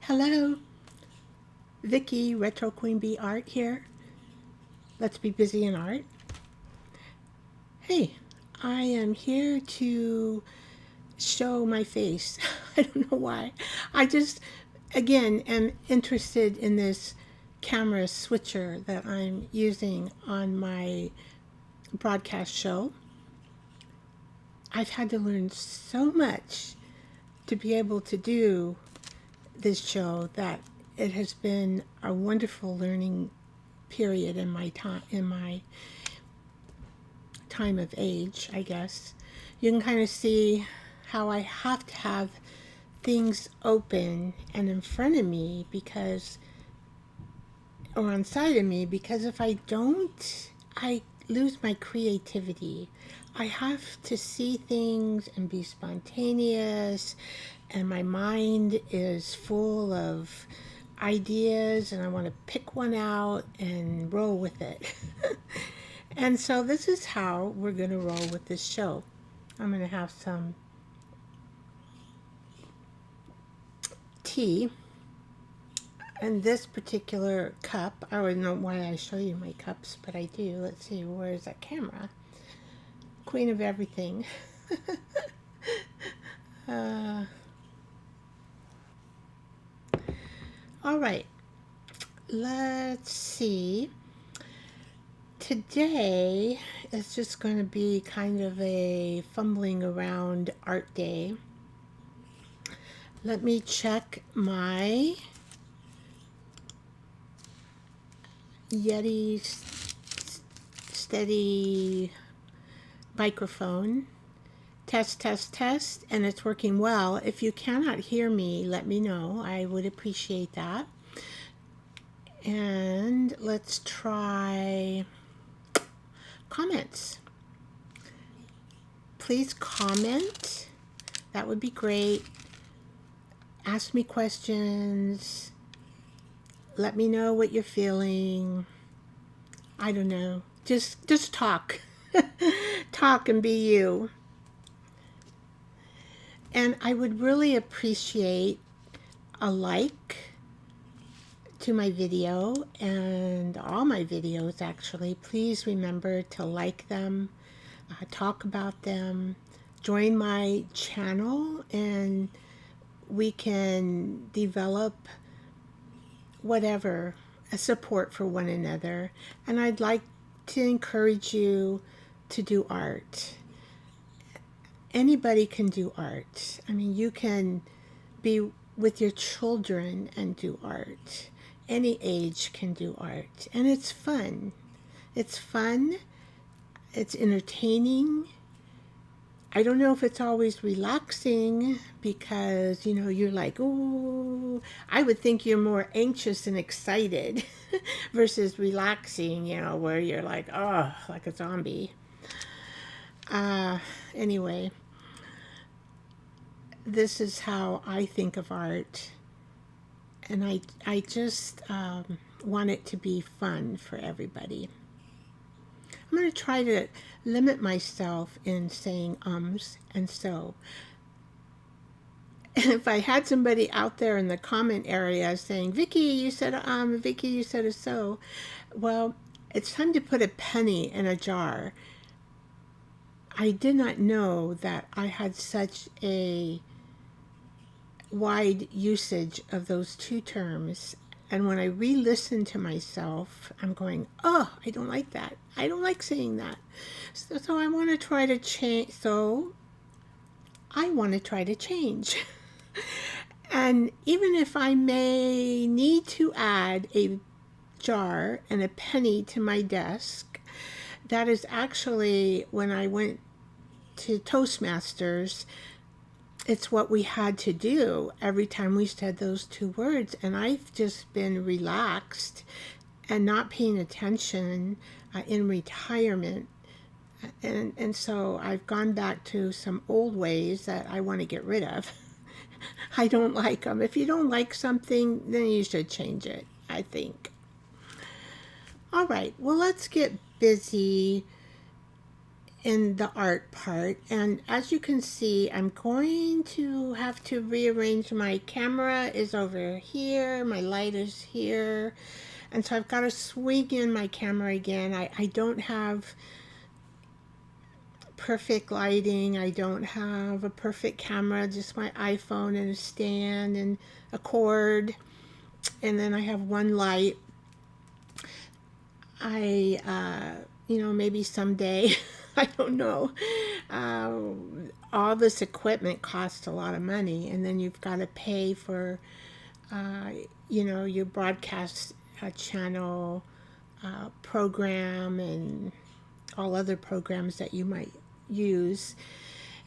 Hello, Vicky, Retro Queen Bee Art here. Let's be busy in art. Hey, I am here to show my face. I don't know why. I just, again, am interested in this camera switcher that I'm using on my broadcast show. I've had to learn so much to be able to do this show that it has been a wonderful learning period in my time of age, I guess. You can kind of see how I have to have things open and in front of me because, or on side of me, because if I don't, I lose my creativity. I have to see things and be spontaneous, and my mind is full of ideas, and I want to pick one out and roll with it. And so, this is how we're going to roll with this show. I'm going to have some tea. And this particular cup, I don't know why I show you my cups, but I do. Let's see, where's that camera? Queen of everything. uh, all right, let's see. Today is just going to be kind of a fumbling around art day. Let me check my Yeti steady microphone. Test, test, test, and it's working well. If you cannot hear me, let me know. I would appreciate that. And let's try comments. Please comment. That would be great. Ask me questions. Let me know what you're feeling. I don't know. Just talk. Talk and be you. And I would really appreciate a like to my video and all my videos actually. Please remember to like them, talk about them, join my channel, and we can develop whatever, a support for one another. And I'd like to encourage you to do art. Anybody can do art. I mean, you can be with your children and do art. Any age can do art. And it's fun. It's fun. It's entertaining. I don't know if it's always relaxing because, you're like, ooh, I would think you're more anxious and excited versus relaxing, where you're like, oh, like a zombie. Anyway, this is how I think of art. And I just want it to be fun for everybody. I'm going to try to limit myself in saying ums and so. And if I had somebody out there in the comment area saying, Vicky, you said Vicky, you said a so. Well, it's time to put a penny in a jar. I did not know that I had such a wide usage of those two terms. And when I re-listen to myself, I'm going, oh, I don't like that. I don't like saying that. So I want to try to change. So I want to try to change. And even if I may need to add a jar and a penny to my desk, that is actually when I went to Toastmasters, it's what we had to do every time we said those two words. And I've just been relaxed and not paying attention in retirement. And so I've gone back to some old ways that I want to get rid of. I don't like them. If you don't like something, then you should change it, I think. All right, well, let's get busy in the art part, and as you can see, I'm going to have to rearrange. My camera is over here, my light is here, and so I've got to swing in my camera again. I don't have perfect lighting. I don't have a perfect camera, just my iPhone and a stand and a cord, and then I have one light. Maybe someday, I don't know. All this equipment costs a lot of money, and then you've got to pay for, your broadcast channel program and all other programs that you might use.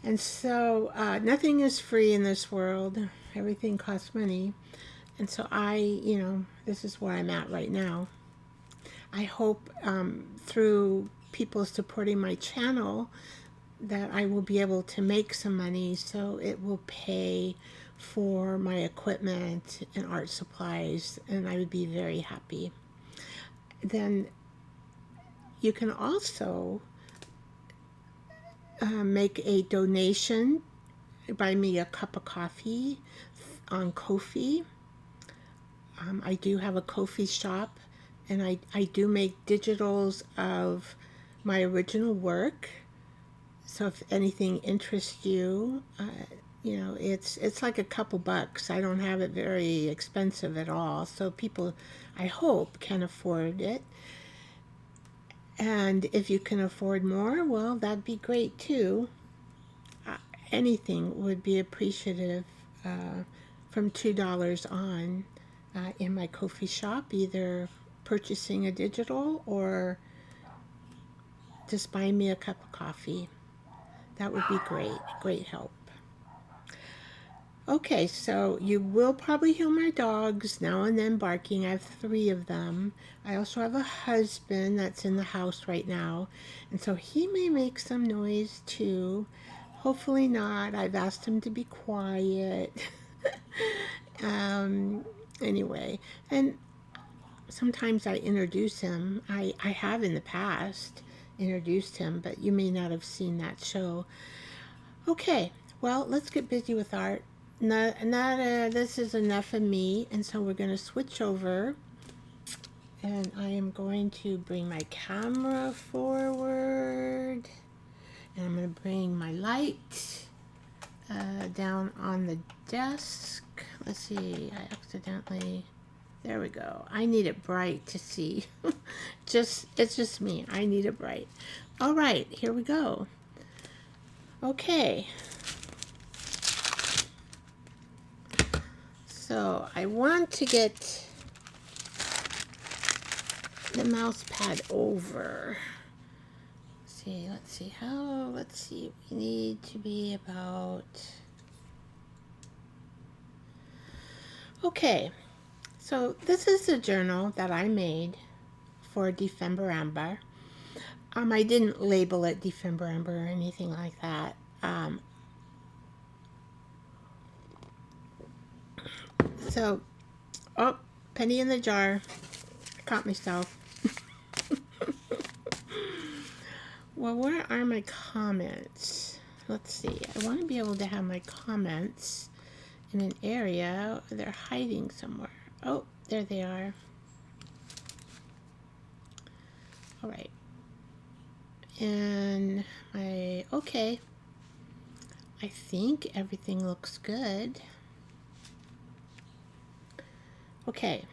And so nothing is free in this world. Everything costs money. And so this is where I'm at right now. I hope through people supporting my channel that I will be able to make some money so it will pay for my equipment and art supplies, and I would be very happy. Then you can also make a donation, buy me a cup of coffee on Ko-fi. I do have a Ko-fi shop, and I do make digitals of my original work. So if anything interests you, it's like a couple bucks. I don't have it very expensive at all, so people, I hope, can afford it. And if you can afford more, well, that'd be great too. Anything would be appreciative from $2 on in my Ko-fi shop, either purchasing a digital or just buying me a cup of coffee. That would be great help. Okay, so you will probably hear my dogs now and then barking. I have 3 of them. I also have a husband that's in the house right now, and so he may make some noise too. Hopefully not. I've asked him to be quiet. Anyway, and sometimes I introduce him. I have in the past introduced him, but you may not have seen that show. Okay, well, let's get busy with art. This is enough of me, and so we're going to switch over, and I am going to bring my camera forward, and I'm going to bring my light down on the desk. Let's see, there we go. I need it bright to see. It's just me. I need it bright. All right, here we go. Okay. So I want to get the mouse pad over. Let's see. We need to be about... Okay. So this is the journal that I made for December Amber. I didn't label it December Amber or anything like that. So, penny in the jar. I caught myself. Well, where are my comments? Let's see. I want to be able to have my comments in an area. They're hiding somewhere. Oh, there they are. All right. And okay. I think everything looks good. Okay.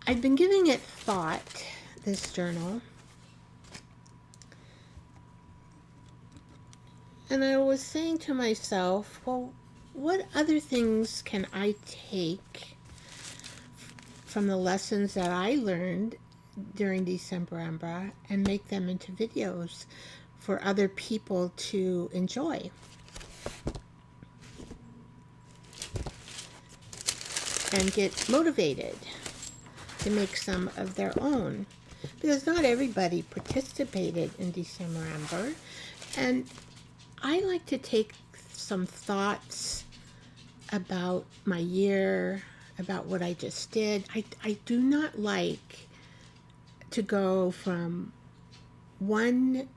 I've been giving it thought, this journal. And I was saying to myself, well, what other things can I take from the lessons that I learned during December Amber and make them into videos for other people to enjoy? And get motivated to make some of their own. Because not everybody participated in December Amber. And I like to take some thoughts about my year, about what I just did. I do not like to go from one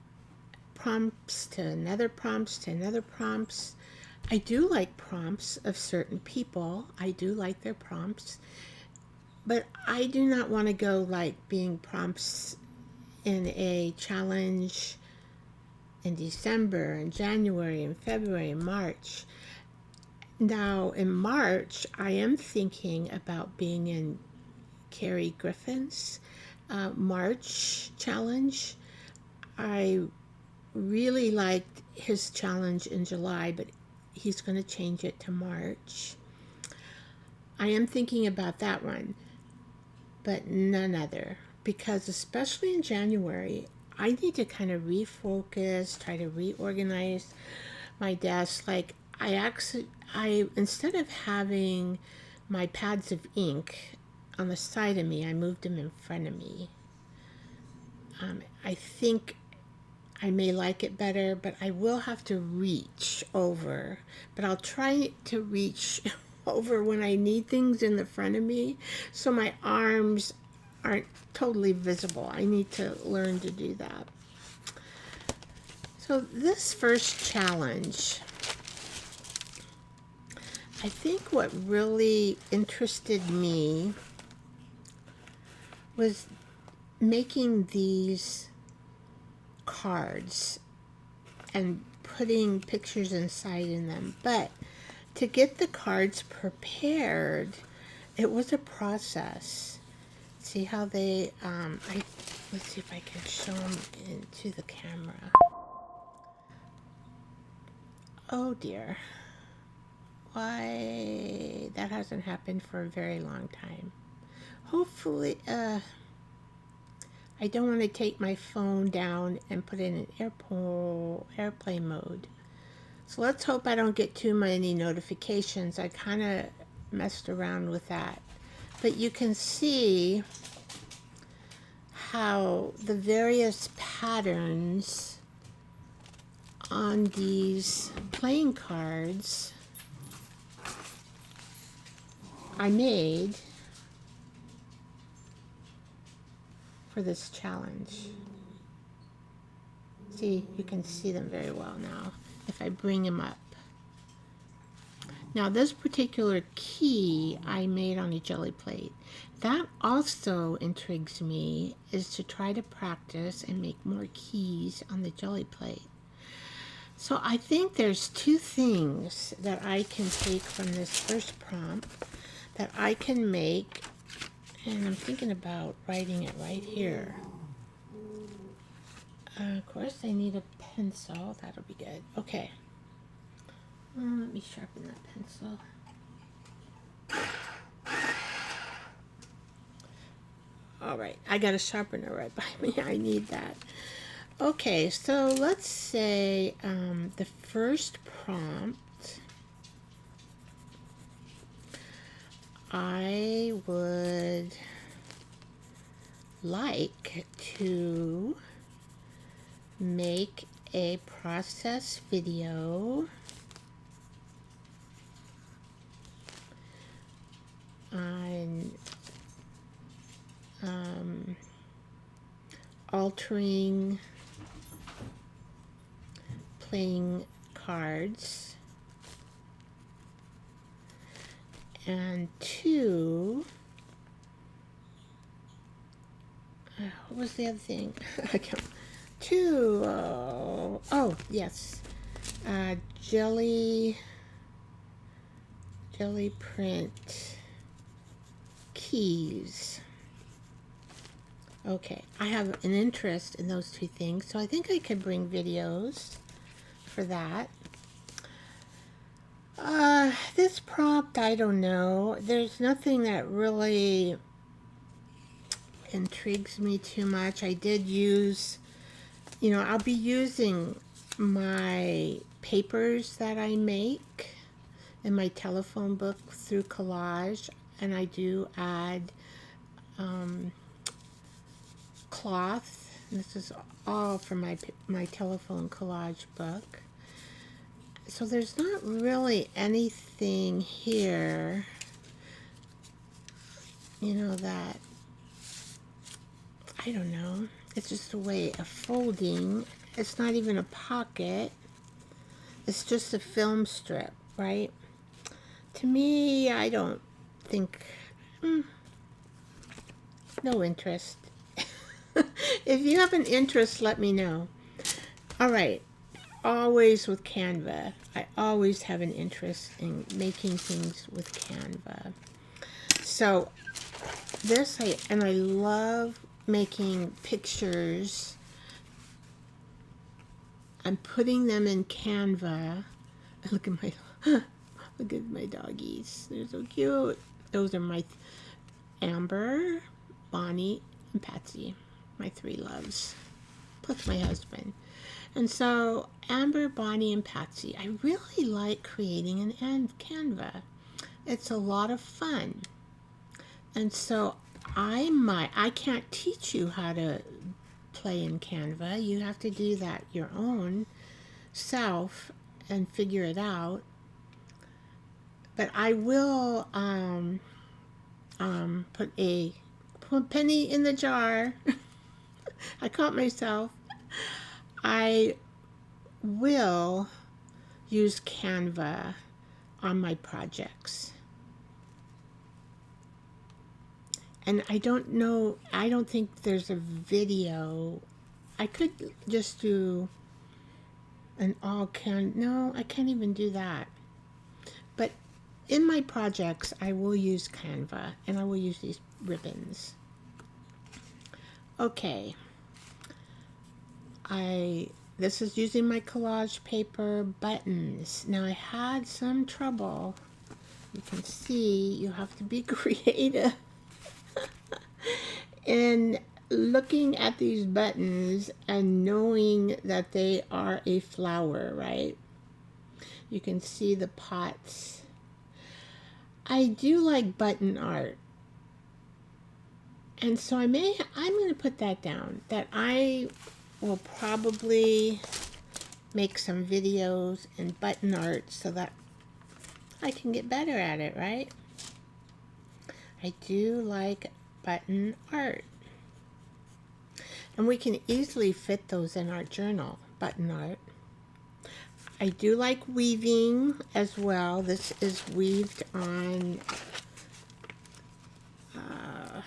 prompts to another prompts to another prompts. I do like prompts of certain people. I do like their prompts. But I do not want to go like being prompts in a challenge in December and January and February and March. Now in March, I am thinking about being in Carrie Griffin's March challenge. I really liked his challenge in July, but he's going to change it to March. I am thinking about that one, but none other, because especially in January, I need to kind of refocus, try to reorganize my desk. Like I instead of having my pads of ink on the side of me, I moved them in front of me. I think I may like it better, but I will have to reach over. But I'll try to reach over when I need things in the front of me so my arms aren't totally visible. I need to learn to do that. So this first challenge, I think what really interested me was making these cards and putting pictures inside in them. But to get the cards prepared, it was a process. See how they, let's see if I can show them into the camera. Oh dear. Why? That hasn't happened for a very long time. Hopefully, I don't want to take my phone down and put it in airplane mode. So let's hope I don't get too many notifications. I kind of messed around with that. But you can see how the various patterns on these playing cards I made for this challenge. See, you can see them very well now if I bring them up. Now this particular key I made on a jelly plate. That also intrigues me, is to try to practice and make more keys on the jelly plate. So I think there's two things that I can take from this first prompt that I can make, and I'm thinking about writing it right here. Of course I need a pencil, that'll be good. Okay, let me sharpen that pencil. All right, I got a sharpener right by me. I need that. Okay, so let's say the first prompt, I would like to make a process video on altering playing cards, and two, what was the other thing? I can't. Two, oh yes, jelly print keys. Okay, I have an interest in those two things, so I think I could bring videos for that. This prompt, I don't know. There's nothing that really intrigues me too much. I did use, I'll be using my papers that I make in my telephone book through collage, and I do add cloth. This is all from my telephone collage book. So there's not really anything here, that, I don't know. It's just a way of folding. It's not even a pocket. It's just a film strip, right? To me, I don't think, no interest. If you have an interest, let me know. All right, always with Canva. I always have an interest in making things with Canva. So this, I love making pictures. I'm putting them in Canva. Look at my look at my doggies. They're so cute. Those are my Amber, Bonnie, and Patsy, my 3 loves, plus my husband. And so Amber, Bonnie, and Patsy, I really like creating an Canva. It's a lot of fun. And so I can't teach you how to play in Canva. You have to do that your own self and figure it out. But I will put a penny in the jar. I caught myself. I will use Canva on my projects. And I don't know, I don't think there's a video. I could just do an no, I can't even do that. But in my projects, I will use Canva, and I will use these ribbons. Okay. This is using my collage paper buttons. Now I had some trouble. You can see you have to be creative. In looking at these buttons and knowing that they are a flower, right? You can see the pots. I do like button art. And so I'm going to put that down, that I will probably make some videos and button art so that I can get better at it, right? I do like button art. And we can easily fit those in our journal, button art. I do like weaving as well. This is weaved on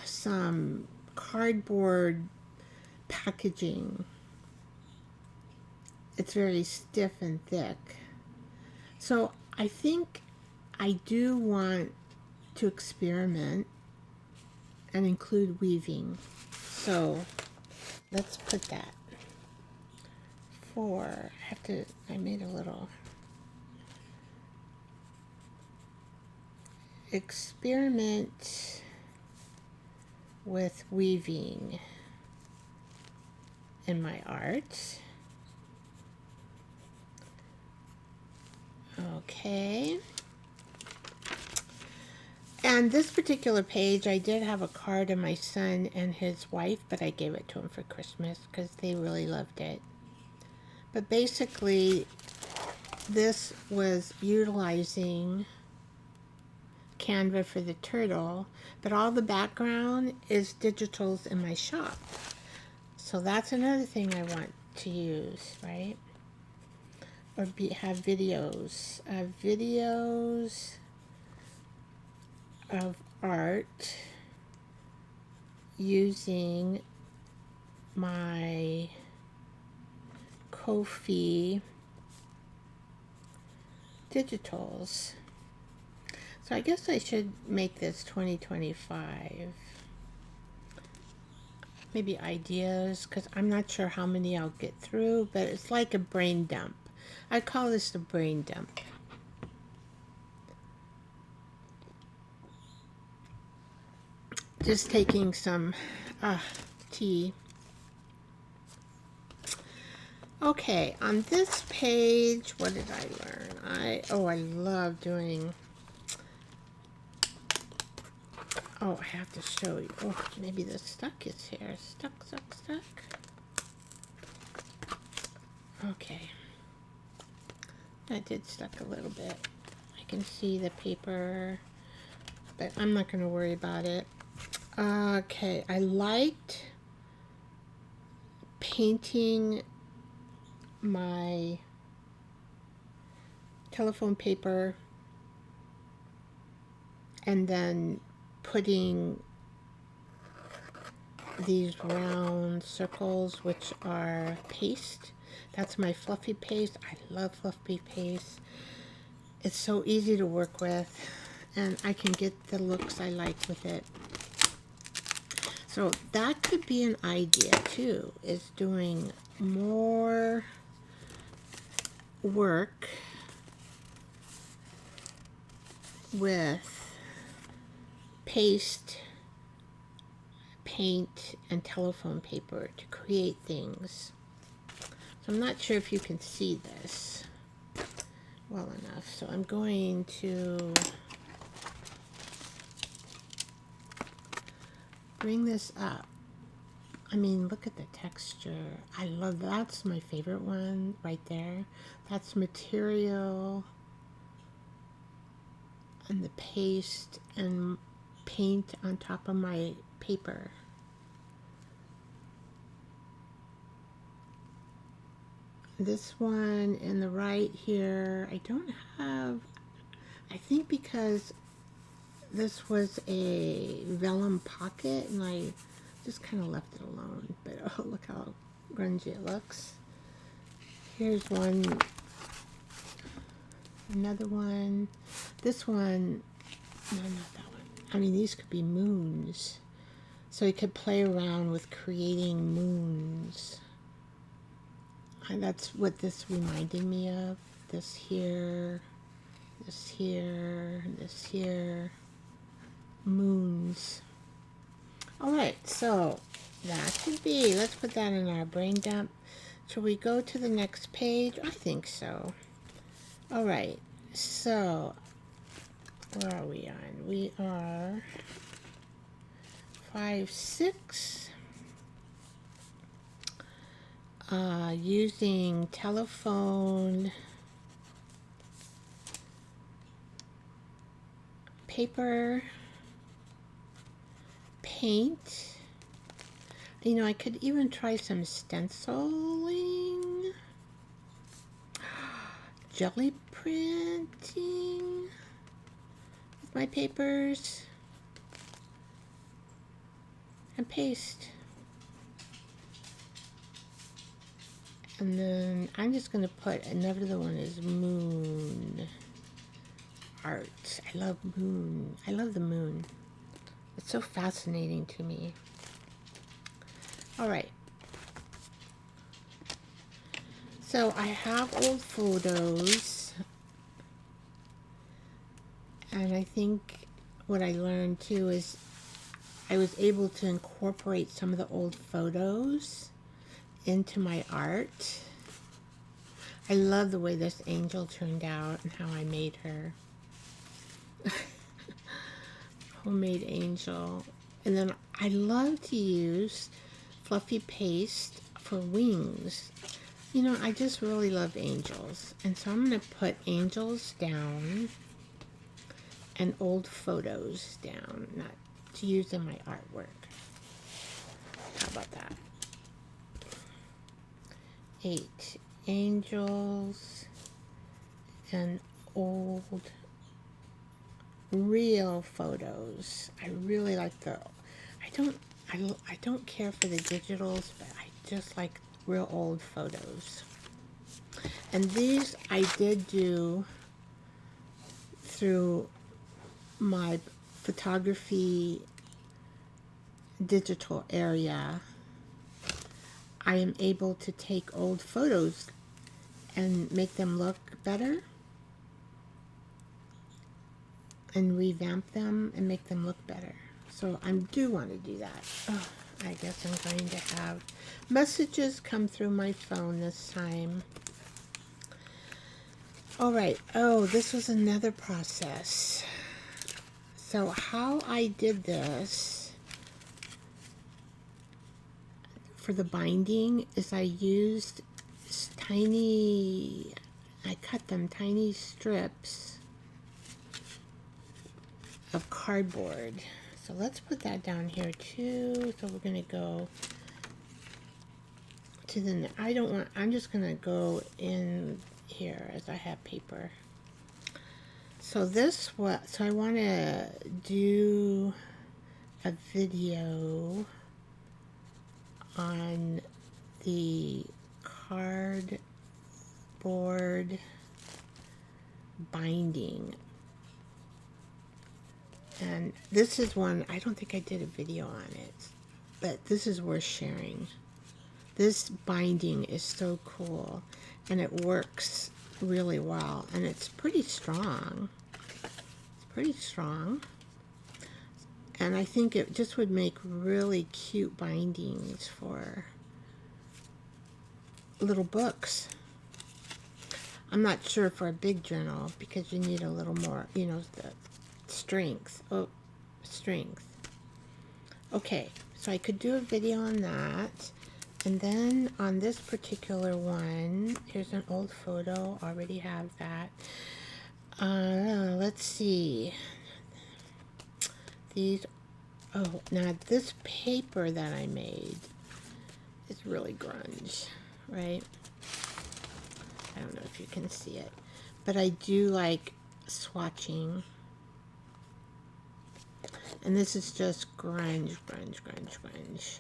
some cardboard packaging. It's very stiff and thick. So I think I do want to experiment and include weaving. So let's put that. I made a little experiment with weaving in my art. Okay. And this particular page, I did have a card of my son and his wife, but I gave it to him for Christmas because they really loved it. But basically, this was utilizing Canva for the turtle, but all the background is digitals in my shop. So that's another thing I want to use, right? Or have videos. Videos of art using my Ko-fi digitals. So I guess I should make this 2025. Maybe ideas, because I'm not sure how many I'll get through, but it's like a brain dump. I call this the brain dump. Just taking some tea. Okay, on this page, what did I learn? I love doing, I have to show you. Oh, maybe the stuck is here. Stuck. Okay. That did stuck a little bit. I can see the paper, but I'm not going to worry about it. Okay, I liked painting my telephone paper and then putting these round circles, which are paste. That's my fluffy paste. I love fluffy paste. It's so easy to work with, and I can get the looks I like with it. So that could be an idea too, is doing more work with paste, paint, and telephone paper to create things. So I'm not sure if you can see this well enough. So I'm going to bring this up. I mean, look at the texture. I love that. That's my favorite one right there. That's material and the paste and paint on top of my paper. This one in the right here, I don't have, I think because this was a vellum pocket and I just kind of left it alone, but oh, look how grungy it looks. Here's one, another one. This one, no, not that one. I mean, these could be moons. So you could play around with creating moons. And that's what this reminded me of. This here, this here, this here. Moons. Alright, so that could be, let's put that in our brain dump. Shall we go to the next page? I think so. Alright, so where are we on? We are 5, 6. Using telephone paper, paint. You know, I could even try some stenciling, jelly printing with my papers, and paste. And then I'm just going to put another one is moon art. I love moon. I love the moon. It's so fascinating to me. All right. So I have old photos. And I think what I learned too is I was able to incorporate some of the old photos into my art. I love the way this angel turned out and how I made her. Homemade angel. And then I love to use fluffy paste for wings. You know, I just really love angels. And so I'm going to put angels down and old photos down, not to use in my artwork. How about that? 8 angels and old real photos. I really like the, I don't care for the digitals, but I just like real old photos. And these I did do through my photography digital area. I am able to take old photos and make them look better and revamp them and make them look better. So I do want to do that. Oh, I guess I'm going to have messages come through my phone this time. All right. Oh, this was another process. So how I did this for the binding is I used tiny, I cut them tiny strips of cardboard. So let's put that down here too. So we're going to go to the, I don't want, I'm just going to go in here as I have paper. So so I want to do a video on the cardboard binding. And this is one, I don't think I did a video on it, but this is worth sharing. This binding is so cool, and it works really well, and it's pretty strong. It's pretty strong. And I think it just would make really cute bindings for little books. I'm not sure for a big journal because you need a little more, you know, the strength. Oh, strength. Okay, so I could do a video on that. And then on this particular one, here's an old photo. Already have that. Let's see. These, oh, now this paper that I made is really grunge, right? I don't know if you can see it, but I do like swatching. And this is just grunge, grunge, grunge, grunge.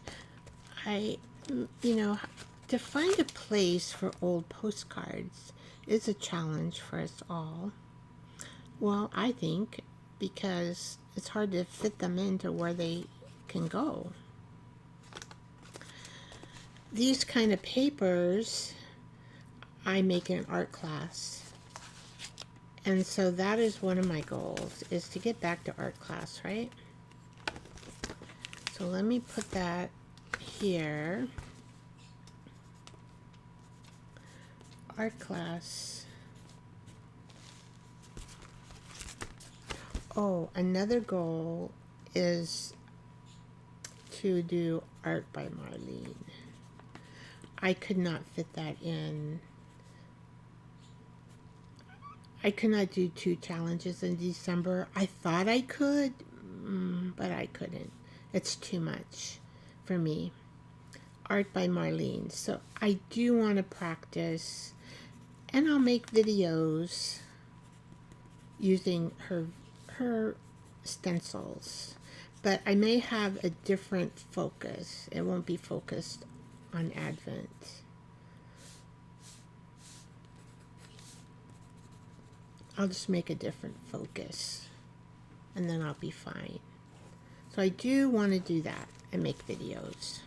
You know, to find a place for old postcards is a challenge for us all. Well, I think, because it's hard to fit them into where they can go. These kind of papers I make in art class. And so that is one of my goals, is to get back to art class, right? So let me put that here. Art class. Oh, another goal is to do art by Marlene. I could not fit that in. I could not do 2 challenges in December. I thought I could, but I couldn't. It's too much for me. Art by Marlene. So I do want to practice, and I'll make videos using her stencils, but I may have a different focus. It won't be focused on Advent. I'll just make a different focus, and then I'll be fine. So I do want to do that and make videos.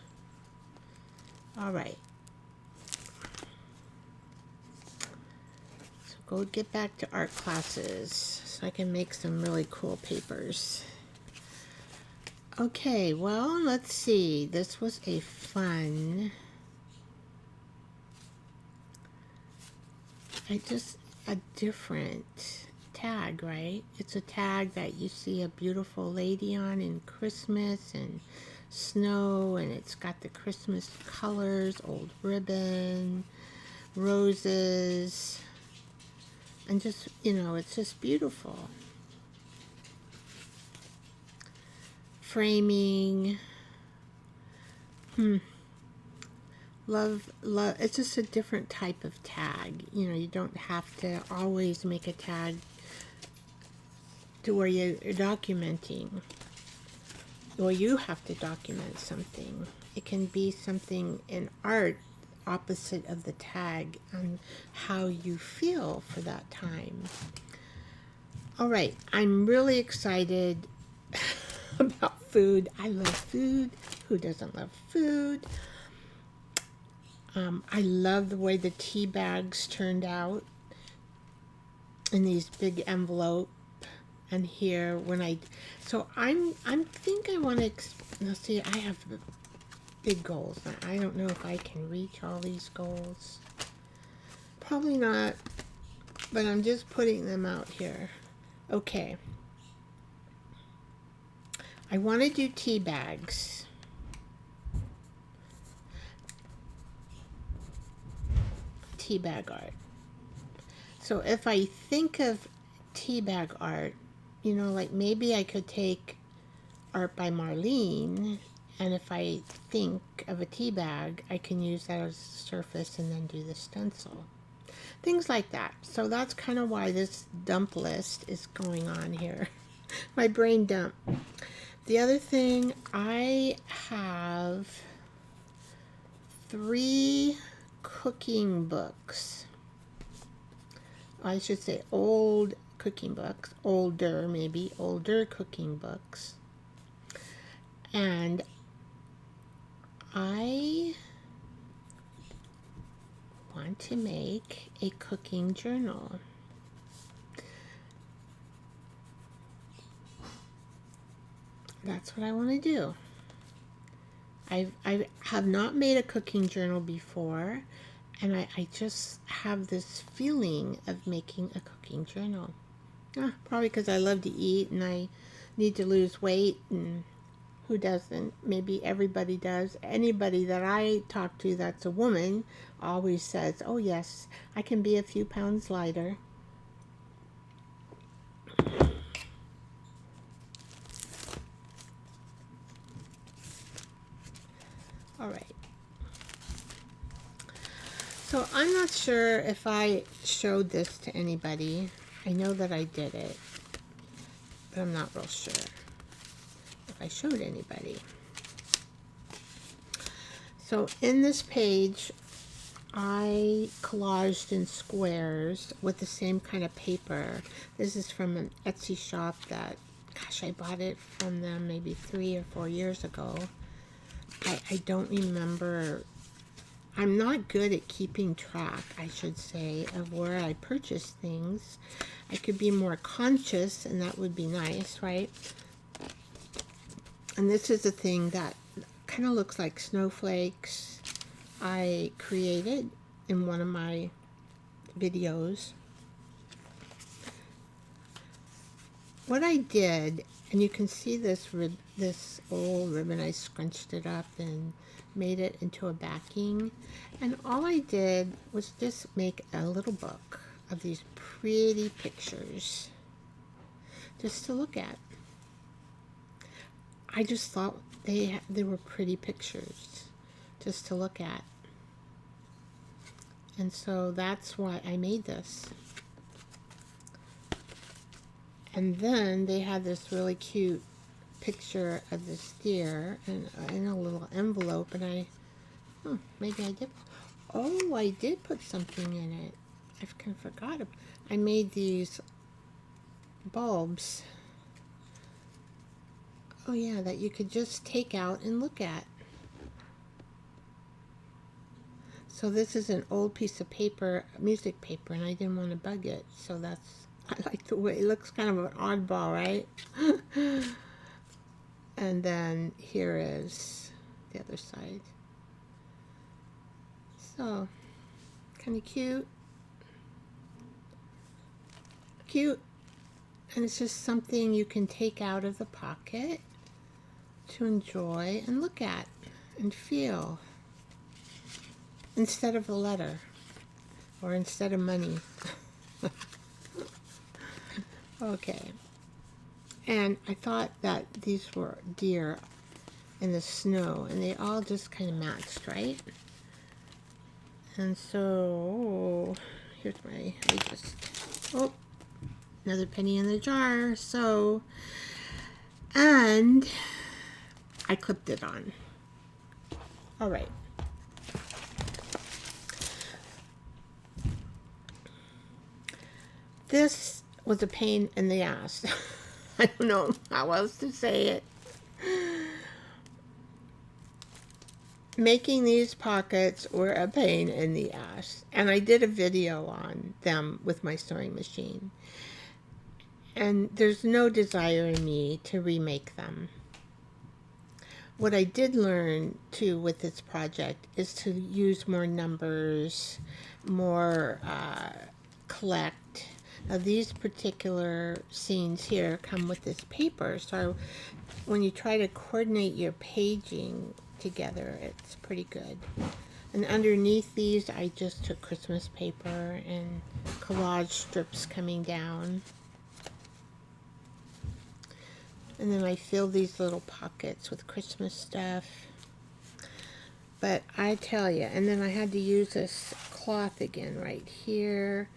All right. So go get back to art classes so I can make some really cool papers. Okay, well, let's see. This was a fun. A different tag, right? It's a tag that you see a beautiful lady on in Christmas and snow, and it's got the Christmas colors, old ribbon, roses, and just, you know, it's just beautiful. Framing. Love, it's just a different type of tag. You know, you don't have to always make a tag to where you're documenting, or you have to document something. It can be something in art opposite of the tag and how you feel for that time. All right, I'm really excited about food. I love food. Who doesn't love food? I love the way the tea bags turned out in these big envelope. And here, when I think I want to, now see, I have big goals. I don't know if I can reach all these goals. Probably not, but I'm just putting them out here. Okay. I want to do tea bags. Tea bag art. So if I think of tea bag art, you know, like maybe I could take art by Marlene And if I think of a tea bag, I can use that as a surface and then do the stencil. Things like that. So that's kind of why this dump list is going on here. My brain dump. The other thing, I have 3 cooking books. I should say old cooking books, older maybe, older cooking books. And I want to make a cooking journal. That's what I want to do. I have not made a cooking journal before, and I just have this feeling of making a cooking journal. Probably because I love to eat and I need to lose weight, and who doesn't? Maybe everybody does. Anybody that I talk to that's a woman always says, oh yes, I can be a few pounds lighter. All right. So I'm not sure if I showed this to anybody. I know that I did it, but I'm not real sure if I showed anybody. So in this page, I collaged in squares with the same kind of paper. This is from an Etsy shop that, gosh, I bought it from them maybe 3 or 4 years ago. I don't remember. I'm not good at keeping track, I should say, of where I purchase things. I could be more conscious, and that would be nice, right? And this is a thing that kind of looks like snowflakes. I created in one of my videos. What I did, and you can see this old ribbon, I scrunched it up and made it into a backing, and all I did was just make a little book of these pretty pictures just to look at. I just thought they were pretty pictures just to look at, and so that's why I made this. And then they had this really cute picture of this deer in a little envelope, and maybe I did. Oh, I did put something in it. I kind of forgot. I made these bulbs. Oh yeah, that you could just take out and look at. So this is an old piece of paper, music paper, and I didn't want to bug it. So I like the way it looks, kind of an oddball, right? And then here is the other side. So, kind of cute. Cute. And it's just something you can take out of the pocket to enjoy and look at and feel. Instead of a letter. Or instead of money. Okay. And I thought that these were deer in the snow, and they all just kind of matched, right? And so, here's another penny in the jar. So, and I clipped it on. All right. This was a pain in the ass. I don't know how else to say it. Making these pockets were a pain in the ass. And I did a video on them with my sewing machine. And there's no desire in me to remake them. What I did learn, too, with this project is to use more numbers, more collect. Now these particular scenes here come with this paper, so when you try to coordinate your paging together, it's pretty good. And underneath these, I just took Christmas paper and collage strips coming down. And then I fill these little pockets with Christmas stuff. But I tell you, and then I had to use this cloth again right here.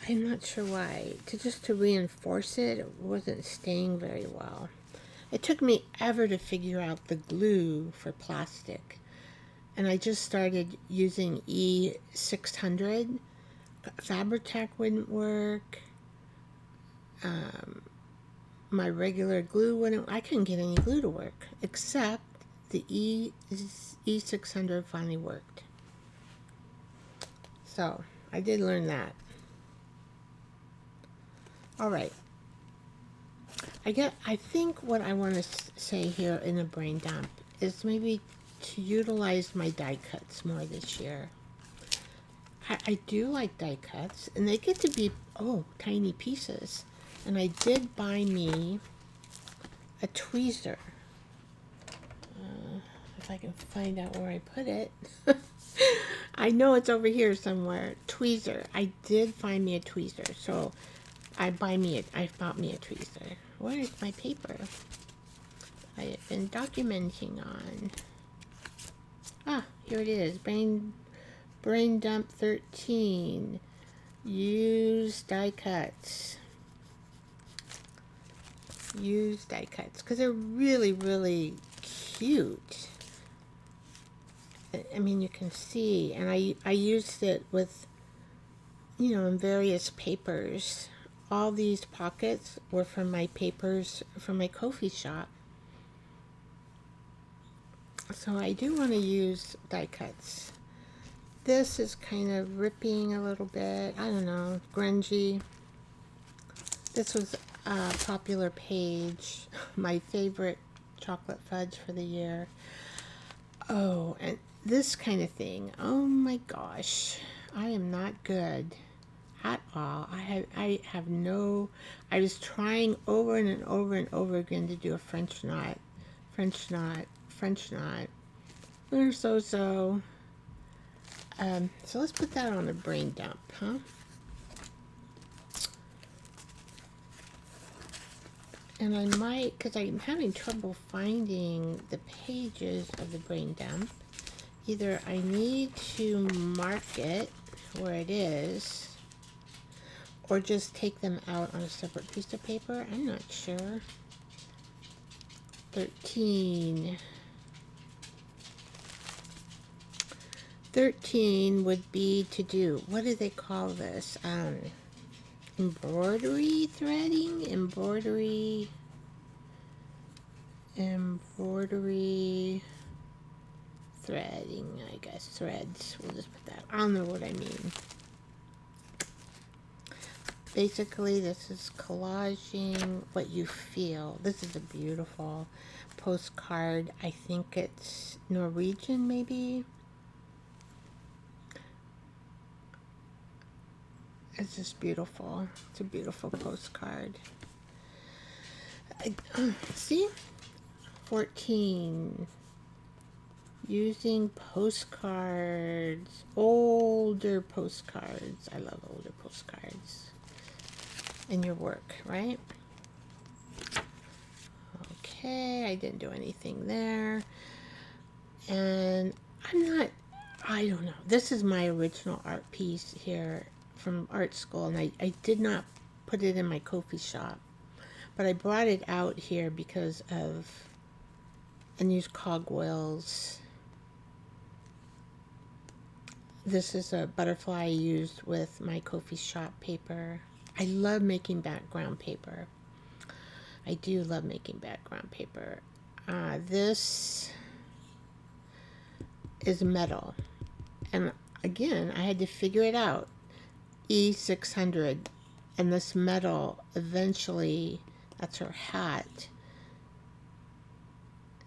I'm not sure why. Just to reinforce it, it wasn't staying very well. It took me ever to figure out the glue for plastic. And I just started using E600. Fabri-Tac wouldn't work. My regular glue wouldn't. I couldn't get any glue to work, except the E600 finally worked. So I did learn that. All right. I think what I want to say here in a brain dump is maybe to utilize my die cuts more this year. I do like die cuts, and they get to be, tiny pieces. And I did buy me a tweezer. If I can find out where I put it. I know it's over here somewhere. Tweezer. I did find me a tweezer, so I bought me a tweezer. Where is my paper I have been documenting on? Ah, here it is. Brain Dump 13. Use die cuts. Use die cuts because they're really, really cute. I mean, you can see, and I used it with, in various papers. All these pockets were from my papers from my coffee shop. So I do want to use die cuts. This is kind of ripping a little bit. I don't know, grungy. This was a popular page. My favorite chocolate fudge for the year. Oh, and this kind of thing. Oh my gosh. I am not good at all. I was trying over and over and over again to do a French knot. They're so. So let's put that on a brain dump, huh? And I might, because I'm having trouble finding the pages of the brain dump. Either I need to mark it where it is, or just take them out on a separate piece of paper. I'm not sure. 13 would be to do, what do they call this? Embroidery threading? Embroidery threading, I guess. Threads. We'll just put that. I don't know what I mean. Basically, this is collaging what you feel. This is a beautiful postcard. I think it's Norwegian, maybe. It's just beautiful. It's a beautiful postcard. See? 14. Using postcards. Older postcards. I love older postcards. In your work, right? Okay, I didn't do anything there. And I don't know. This is my original art piece here from art school, and I did not put it in my coffee shop, but I brought it out here because of, and used cogwheels. This is a butterfly I used with my coffee shop paper. I love making background paper. I do love making background paper. This is metal, and again, I had to figure it out. E600, and this metal eventually, that's her hat,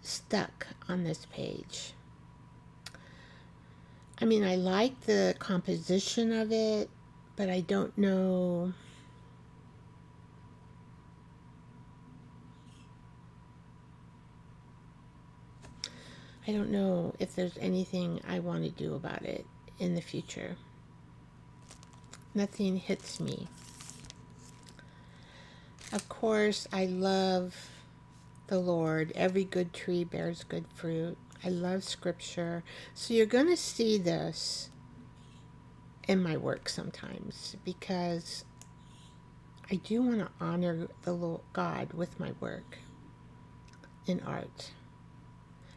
stuck on this page. I mean, I like the composition of it, but I don't know. I don't know if there's anything I want to do about it in the future. Nothing hits me. Of course, I love the Lord. Every good tree bears good fruit. I love scripture. So you're going to see this in my work sometimes because I do want to honor the Lord God with my work in art.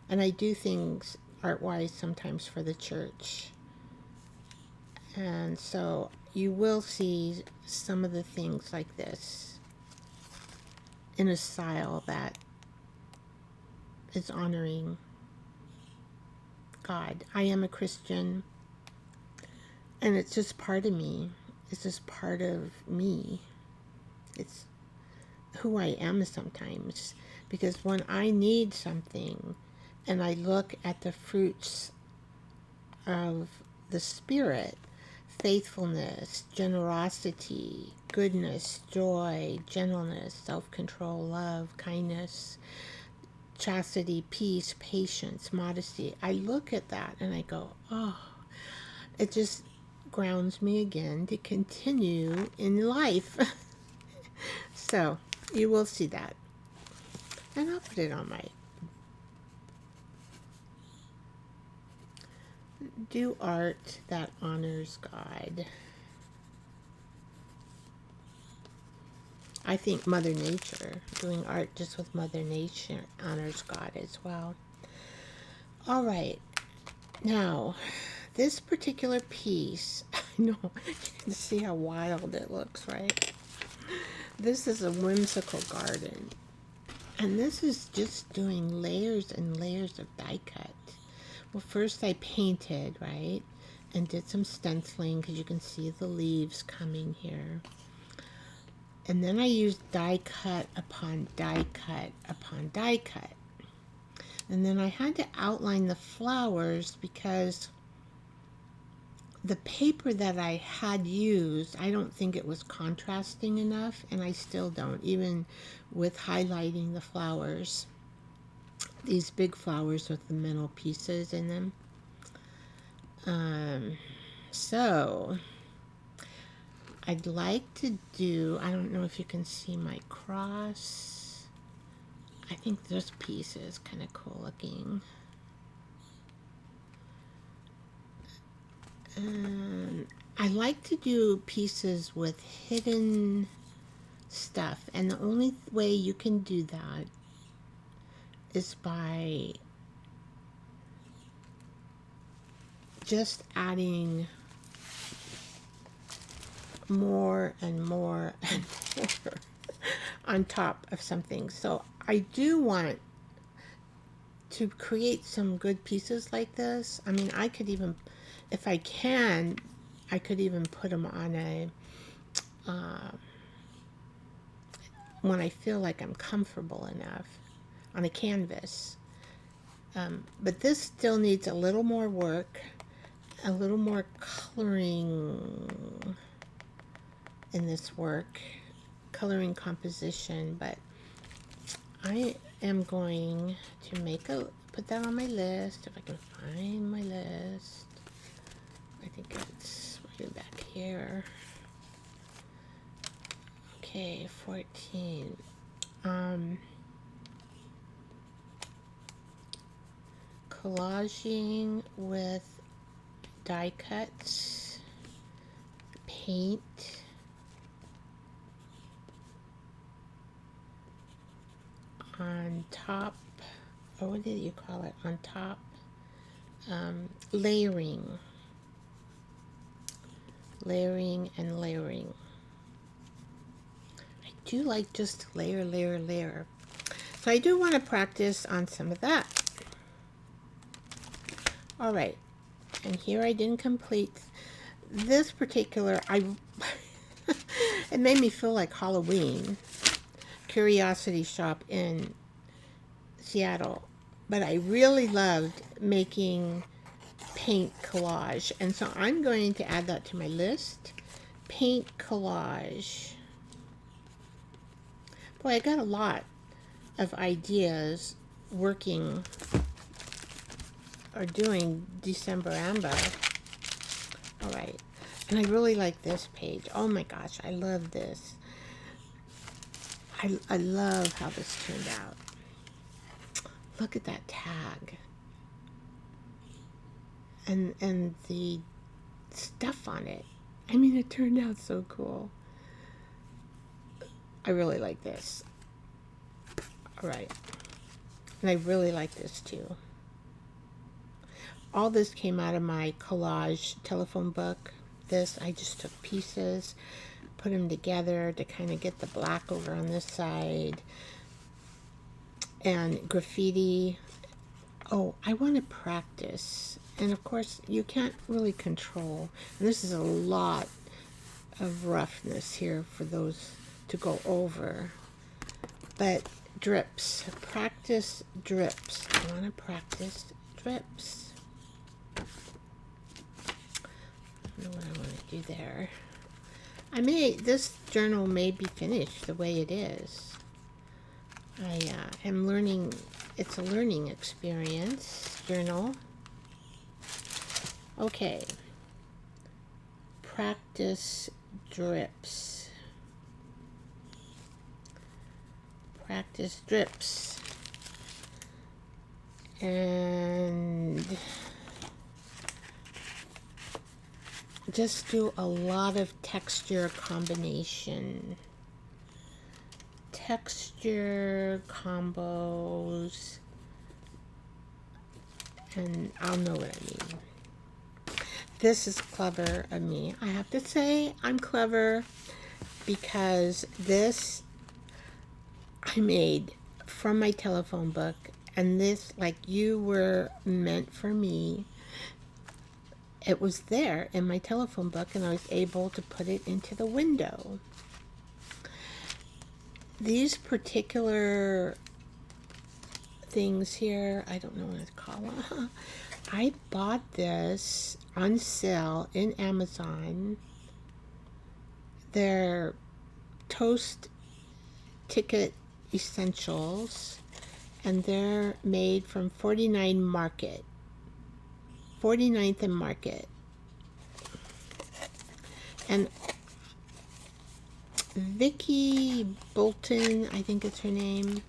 And I do things art-wise sometimes for the church. And so you will see some of the things like this in a style that is honoring God. I am a Christian, and it's just part of me. It's just part of me. It's who I am sometimes. Because when I need something and I look at the fruits of the Spirit, faithfulness, generosity, goodness, joy, gentleness, self-control, love, kindness, chastity, peace, patience, modesty. I look at that and I go, oh, it just grounds me again to continue in life. So you will see that. And I'll put it on my do art that honors God. I think Mother Nature, doing art just with Mother Nature honors God as well. All right, now this particular piece, I know, you can see how wild it looks, right? This is a whimsical garden, and this is just doing layers and layers of die cut. Well, first I painted, right, and did some stenciling because you can see the leaves coming here. And then I used die cut upon die cut upon die cut. And then I had to outline the flowers because the paper that I had used, I don't think it was contrasting enough, and I still don't, even with highlighting the flowers. These big flowers with the metal pieces in them. So I'd like to do, I don't know if you can see my cross. I think this piece is kind of cool looking. I like to do pieces with hidden stuff, and the only way you can do that is by just adding more and more and more on top of something. So I do want to create some good pieces like this. I mean, I could even, if I can, I could even put them on a, when I feel like I'm comfortable enough, on a canvas. But this still needs a little more work, a little more coloring in this work, coloring composition, but I am going to put that on my list, if I can find my list. I think it's way back here. Okay, 14. Collaging with die cuts, paint, on top, or what did you call it, on top, layering and layering. I do like just layer. So I do want to practice on some of that. All right, and here I didn't complete this particular, it made me feel like Halloween. Curiosity shop in Seattle, but I really loved making paint collage, and so I'm going to add that to my list. Paint collage. Boy, I got a lot of ideas working or doing December Amber. All right, and I really like this page. Oh my gosh, I love this. I love how this turned out. Look at that tag. And the stuff on it. I mean, it turned out so cool. I really like this. All right. And I really like this too. All this came out of my collage telephone book. This, I just took pieces, put them together to kind of get the black over on this side. And graffiti. Oh, I want to practice. And of course, you can't really control. And this is a lot of roughness here for those to go over. But drips. Practice drips. I want to practice drips. I don't know what I want to do there. This journal may be finished the way it is. I am learning. It's a learning experience journal. Okay. Practice drips. Practice drips. And just do a lot of texture combination. Texture combos. And I'll know what I mean. This is clever of me. I have to say I'm clever because this I made from my telephone book, and this, like you were meant for me. It was there in my telephone book, and I was able to put it into the window. These particular things here, I don't know what to call them. I bought this on sale in Amazon. They're Toast Ticket Essentials, and they're made from 49 Market. 49th and Market. And Vicky Bolton, I think it's her name.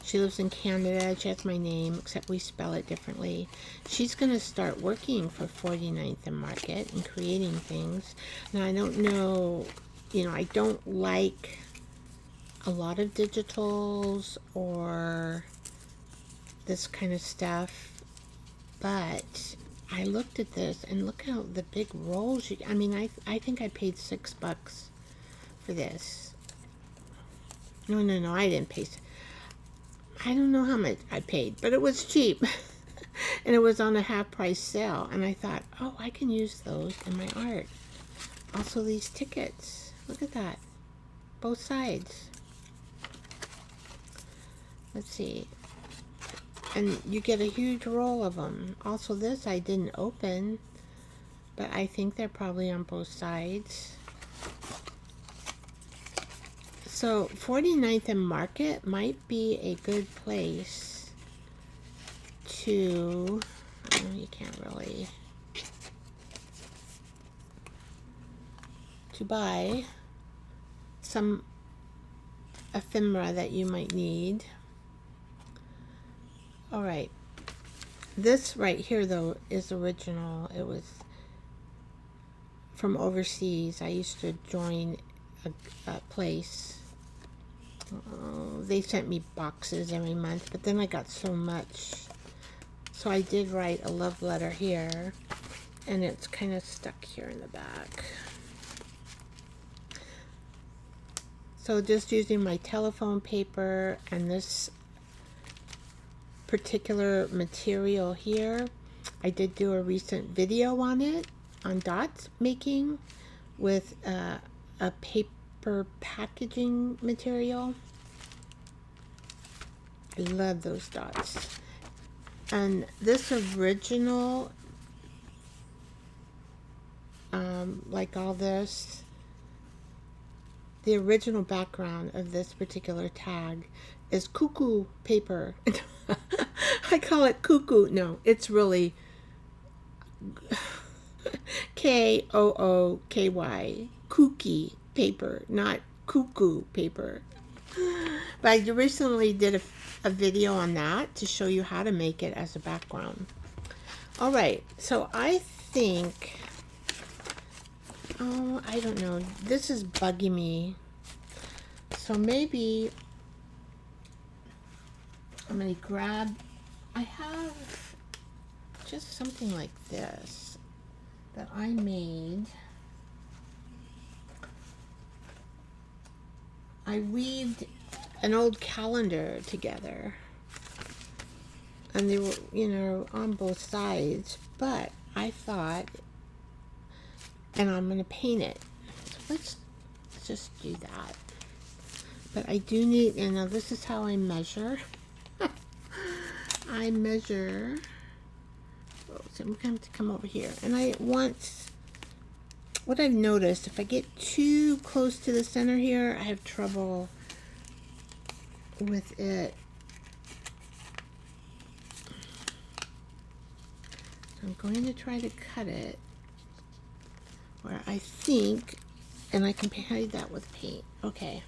She lives in Canada. She has my name, except we spell it differently. She's going to start working for 49th and Market and creating things. Now, I don't know, I don't like a lot of digitals or this kind of stuff, but I looked at this and look how the big rolls. I think I paid $6 for this. No, I didn't pay. I don't know how much I paid, but it was cheap. And it was on a half price sale. And I thought, oh, I can use those in my art. Also, these tickets. Look at that. Both sides. Let's see. And you get a huge roll of them. Also, this I didn't open, but I think they're probably on both sides. So 49th and Market might be a good place to, you can't really, to buy some ephemera that you might need. All right, this right here though is original. It was from overseas. I used to join a place. They sent me boxes every month, but then I got so much. So I did write a love letter here, and it's kind of stuck here in the back. So just using my telephone paper and this particular material here. I did do a recent video on it, on dot making with a paper packaging material. I love those dots. And this original, like all this, the original background of this particular tag is cuckoo paper. I call it cuckoo. No, it's really Kooky, kooky paper, not cuckoo paper. But I recently did a video on that to show you how to make it as a background. All right, so I think, oh, I don't know, this is bugging me. So maybe I'm gonna grab, I have just something like this that I made. I weaved an old calendar together, and they were, you know, on both sides, but I thought, and I'm going to paint it. So let's just do that. But I do need, and now this is how I measure. I measure, oh, so I'm going to come over here, and I want, what I've noticed, if I get too close to the center here, I have trouble with it. So I'm going to try to cut it where I think, and I can hide that with paint. Okay.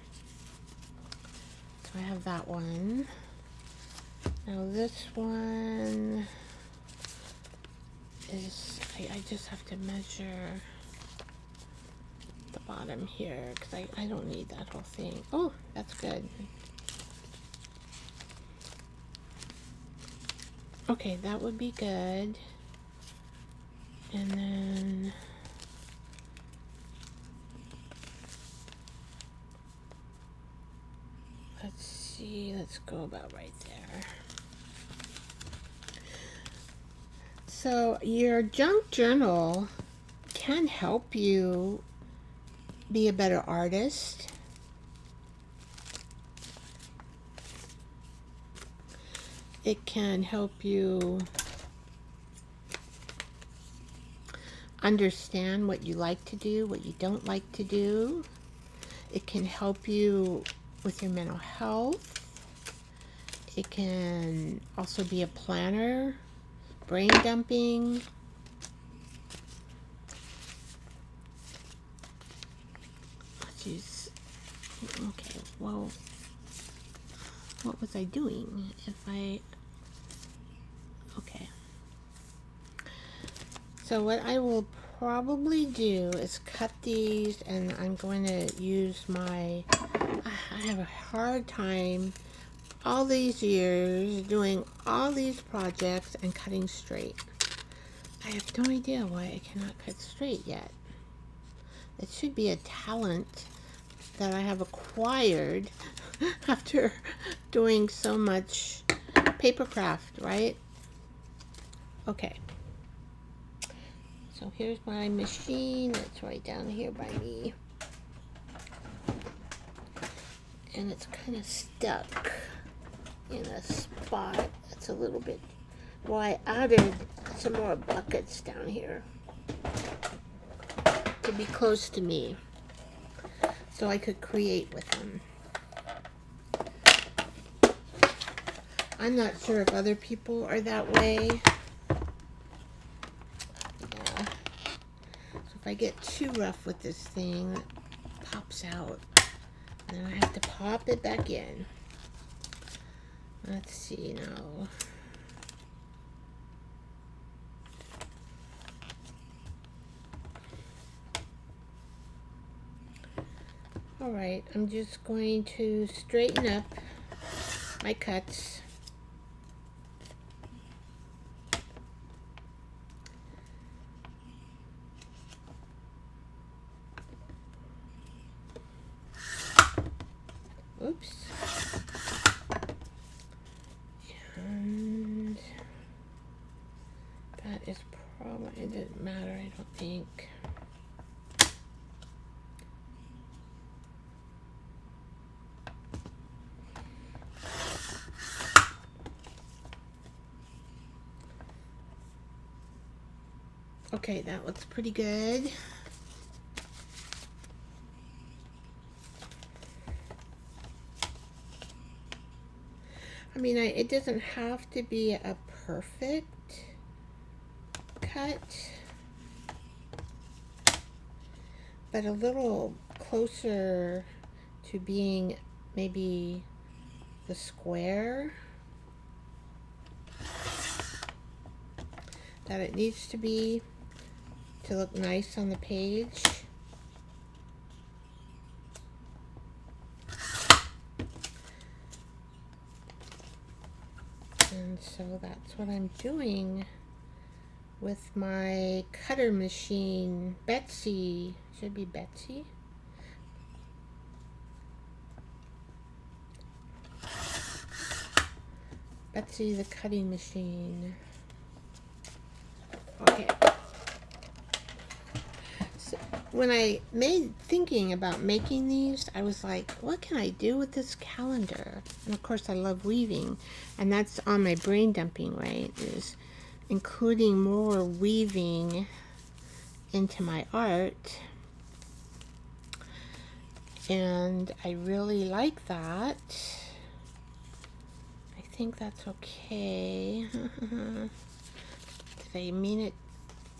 So I have that one. Now this one is, I just have to measure the bottom here because I don't need that whole thing. Oh, that's good. Okay, that would be good. And then let's see, let's go about right there. So your junk journal can help you be a better artist. It can help you understand what you like to do, what you don't like to do. It can help you with your mental health. It can also be a planner, brain dumping. Jeez. Okay, well, what was I doing? Okay. So what I will probably do is cut these, and I'm going to use my, I have a hard time all these years doing all these projects and cutting straight. I have no idea why I cannot cut straight yet. It should be a talent that I have acquired after doing so much paper craft, right? Okay. So here's my machine. It's right down here by me. And it's kind of stuck in a spot that's a little bit, well, I added some more buckets down here to be close to me so I could create with them. I'm not sure if other people are that way. Yeah. So if I get too rough with this thing, it pops out. And then I have to pop it back in. Let's see now. Alright, I'm just going to straighten up my cuts. Oops. And that is probably, it didn't matter, I don't think. Okay, that looks pretty good. I mean, it doesn't have to be a perfect cut, but a little closer to being maybe the square that it needs to be to look nice on the page. And so that's what I'm doing with my cutter machine. Betsy, should be Betsy. Betsy the cutting machine. Okay. So when I thinking about making these, I was like, what can I do with this calendar? And of course I love weaving, and that's on my brain dumping, right? Is including more weaving into my art. And I really like that. I think that's okay. Did I mean it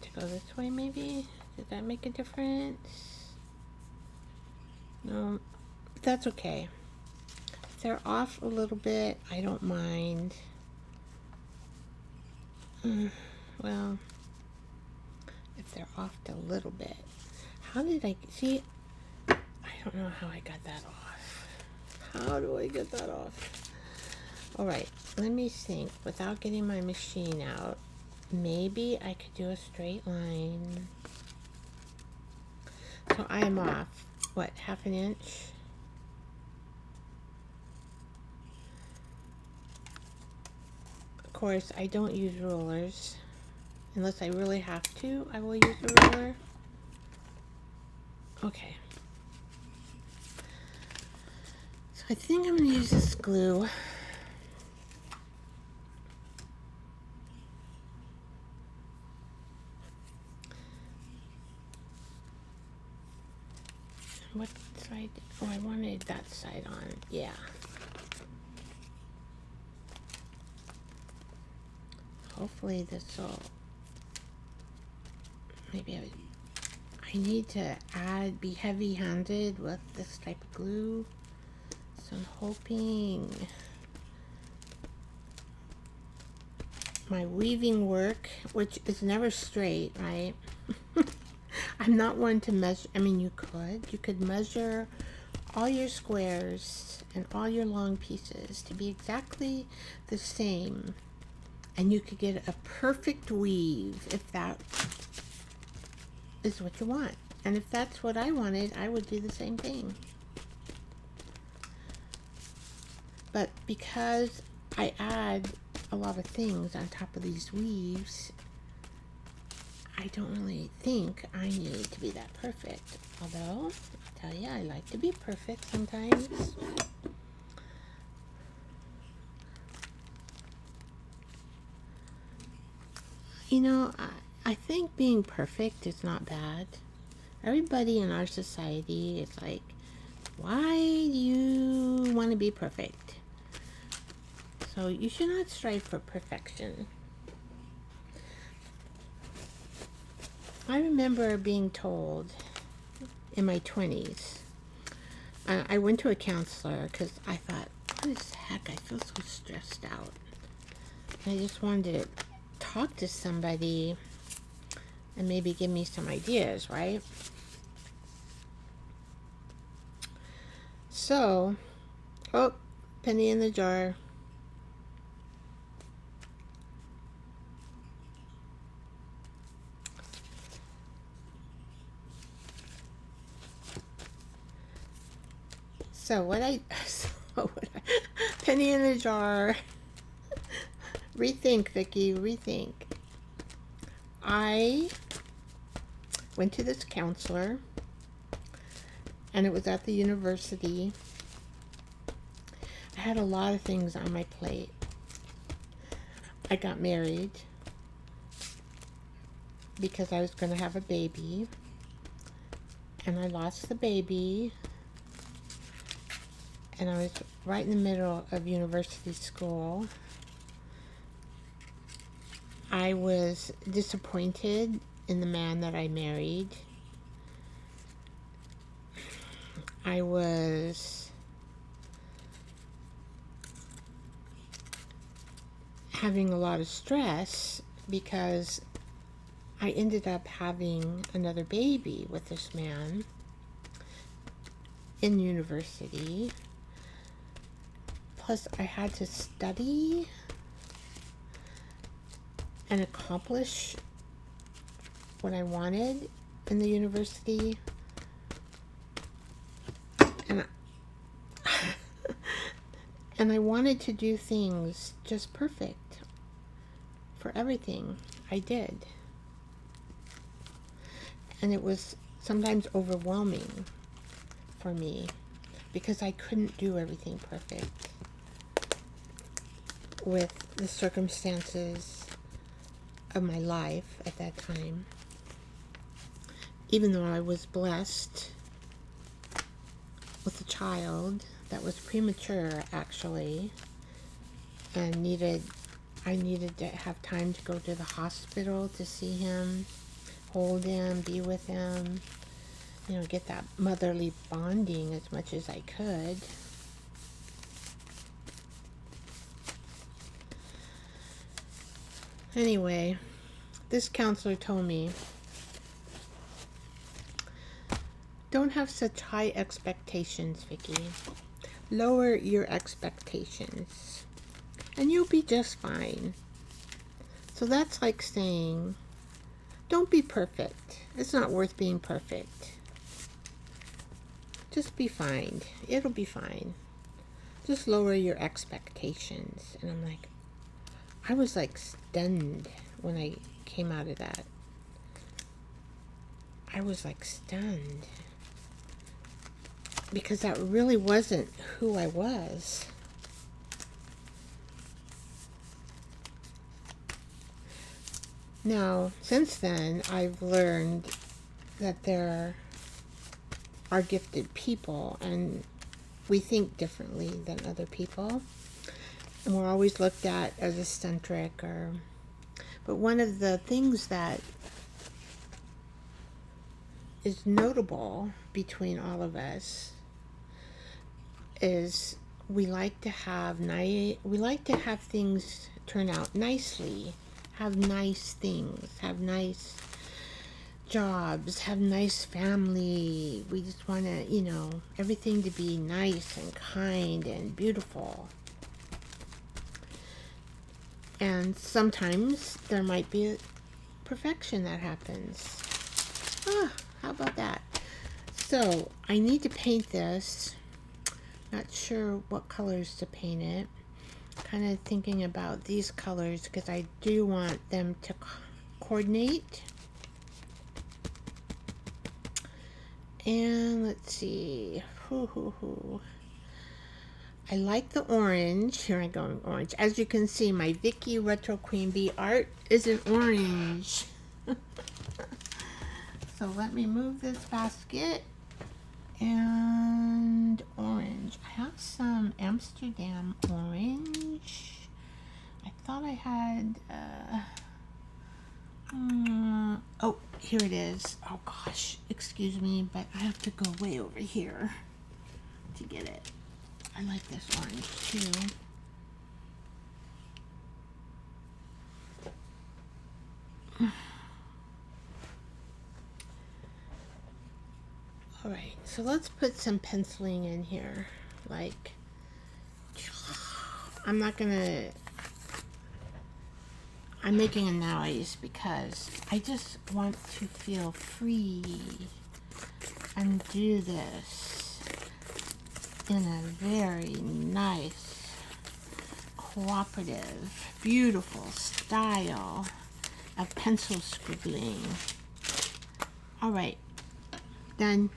to go this way maybe? Did that make a difference? No, that's okay. If they're off a little bit, I don't mind. Well, if they're off a little bit. How did I see? I don't know how I got that off. How do I get that off? All right, let me think. Without getting my machine out, maybe I could do a straight line. So I am off, what, half an inch? Of course, I don't use rulers. Unless I really have to, I will use a ruler. Okay. So I think I'm going to use this glue. What side? Oh, I wanted that side on. Yeah. Hopefully this will... Maybe I need to be heavy-handed with this type of glue. So I'm hoping my weaving work, which is never straight, right? I'm not one to measure. I mean, you could measure all your squares and all your long pieces to be exactly the same, and you could get a perfect weave if that is what you want. And if that's what I wanted, I would do the same thing. But because I add a lot of things on top of these weaves, I don't really think I need to be that perfect. Although, I'll tell you, I like to be perfect sometimes. You know, I think being perfect is not bad. Everybody in our society is like, why do you want to be perfect? So you should not strive for perfection. I remember being told in my 20s, I went to a counselor because I thought, what the heck, I feel so stressed out. I just wanted to talk to somebody and maybe give me some ideas, right? So, oh, penny in the jar. Penny in the jar. Rethink, Vicky, rethink. I went to this counselor, and it was at the university. I had a lot of things on my plate. I got married because I was going to have a baby, and I lost the baby, and I was right in the middle of university school. I was disappointed in the man that I married. I was having a lot of stress because I ended up having another baby with this man in university. Plus, I had to study and accomplish what I wanted in the university. And and I wanted to do things just perfect for everything I did. And it was sometimes overwhelming for me because I couldn't do everything perfect with the circumstances of my life at that time. Even though I was blessed with a child that was premature, actually, and I needed to have time to go to the hospital to see him, hold him, be with him, get that motherly bonding as much as I could. Anyway, this counselor told me, don't have such high expectations, Vicky. Lower your expectations and you'll be just fine. So that's like saying, don't be perfect. It's not worth being perfect. Just be fine. It'll be fine. Just lower your expectations. And I'm like, I was like stunned when I came out of that. I was like stunned. Because that really wasn't who I was. Now, since then, I've learned that there are gifted people and we think differently than other people. And we're always looked at as eccentric but one of the things that is notable between all of us is we like to have things turn out nicely, have nice things, have nice jobs, have nice family. We just want to, everything to be nice and kind and beautiful. And sometimes there might be perfection that happens. How about that? So I need to paint this. Not sure what colors to paint it. Kind of thinking about these colors because I do want them to coordinate. And let's see. I like the orange. Here I go, orange. As you can see, my Vicky Retro Queen Bee art is in orange. So let me move this basket. And orange. I have some Amsterdam orange. I thought I had oh, here it is. Oh gosh, excuse me, but I have to go way over here to get it. I like this orange too. Alright, so let's put some penciling in here. Like, I'm making a noise because I just want to feel free and do this in a very nice, cooperative, beautiful style of pencil scribbling. Alright, done.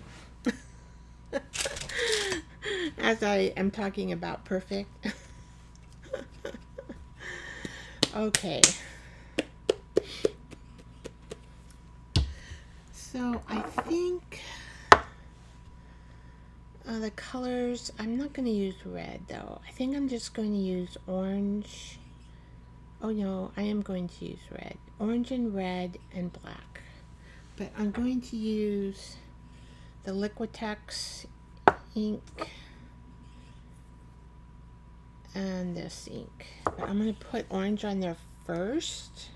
As I am talking about perfect. Okay. So I think the colors, I'm not going to use red though. I think I'm just going to use orange. Oh no, I am going to use red. Orange and red and black. But I'm going to use the Liquitex ink and this ink. But I'm going to put orange on there first.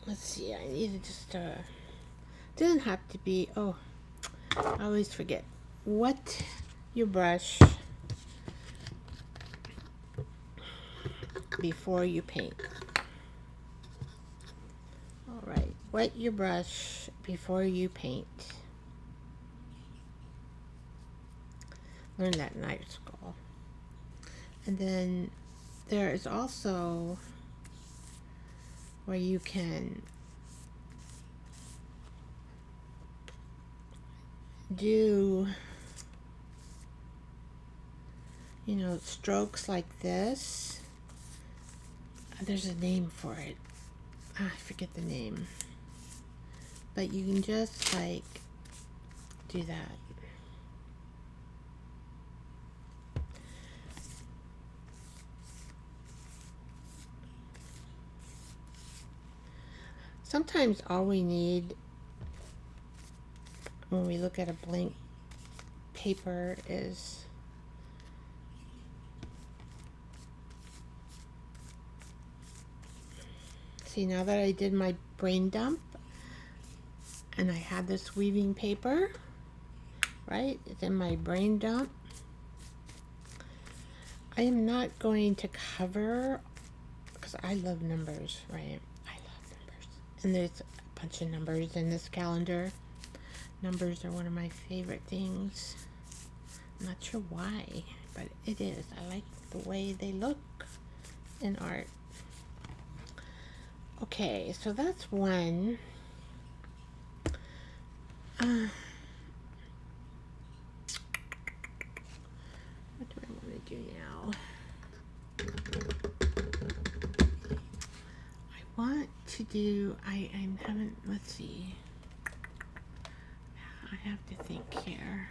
Let's see, I need to just, doesn't have to be, oh, I always forget. Wet your brush before you paint. Alright, wet your brush before you paint. Learn that in night school. And then there is also where you can do, you know, strokes like this. There's a name for it. I forget the name. But you can just like do that. Sometimes all we need when we look at a blank paper is see, now that I did my brain dump and I had this weaving paper, right? It's in my brain dump. I am not going to cover, because I love numbers, right? I love numbers. And there's a bunch of numbers in this calendar. Numbers are one of my favorite things. I'm not sure why, but it is. I like the way they look in art. Okay, so that's one. What do I want to do now? I want to do, I haven't, let's see. I have to think here.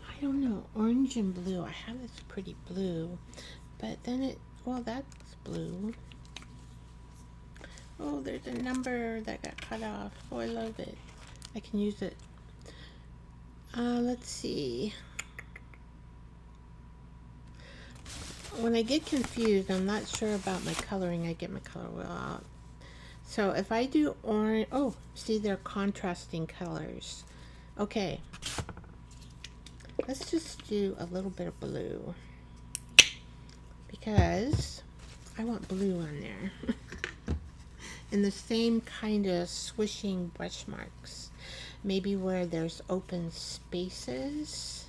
I don't know, orange and blue. I have this pretty blue, but then it, well, that's blue. Oh, there's a number that got cut off. Oh, I love it. I can use it. Let's see. When I get confused, I'm not sure about my coloring, I get my color wheel out. So if I do orange, oh, see, they're contrasting colors. Okay. Let's just do a little bit of blue, because I want blue on there. In the same kind of swishing brush marks. Maybe where there's open spaces.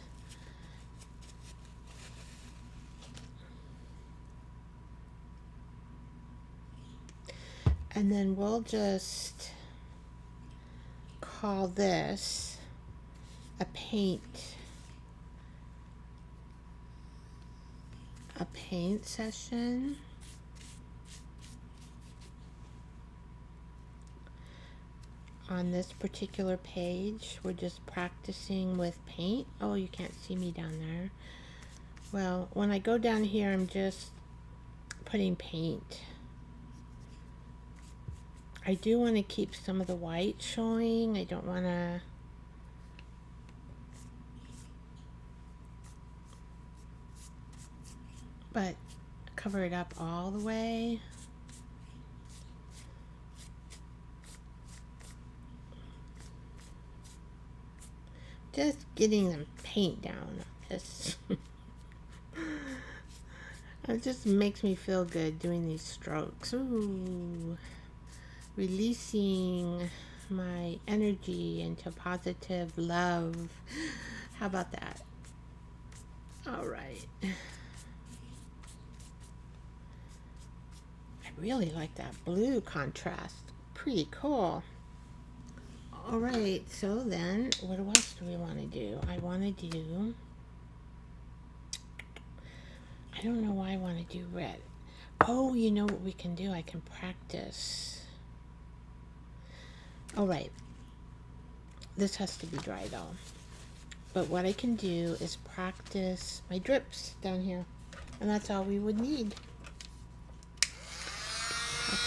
And then we'll just call this a paint session. On this particular page, we're just practicing with paint. Oh, you can't see me down there. Well, when I go down here, I'm just putting paint. I do want to keep some of the white showing. I don't want to but cover it up all the way. Just getting the paint down. It just makes me feel good doing these strokes. Ooh. Releasing my energy into positive love. How about that? All right. I really like that blue contrast. Pretty cool. All right, so then what else do we want to do? I want to do, I don't know why I want to do red. Oh, you know what we can do? I can practice. All right, this has to be dry though. But what I can do is practice my drips down here. And that's all we would need.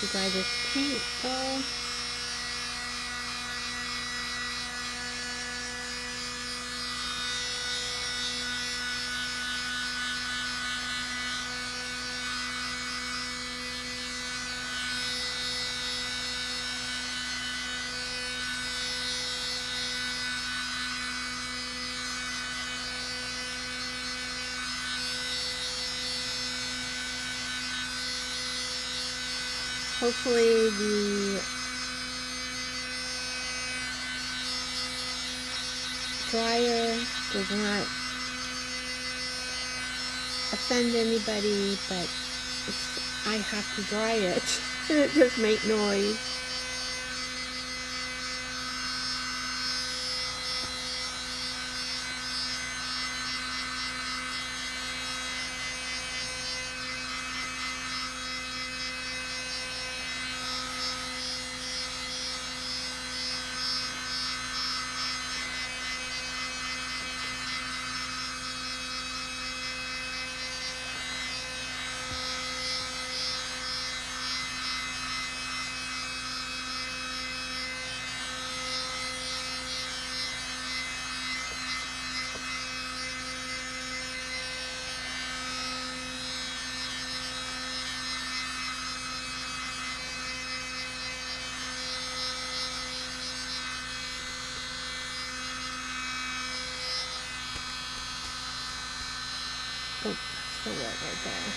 to dry this paint though. Hopefully the dryer does not offend anybody, but I have to dry it and it just makes noise. Oh, so wet right there.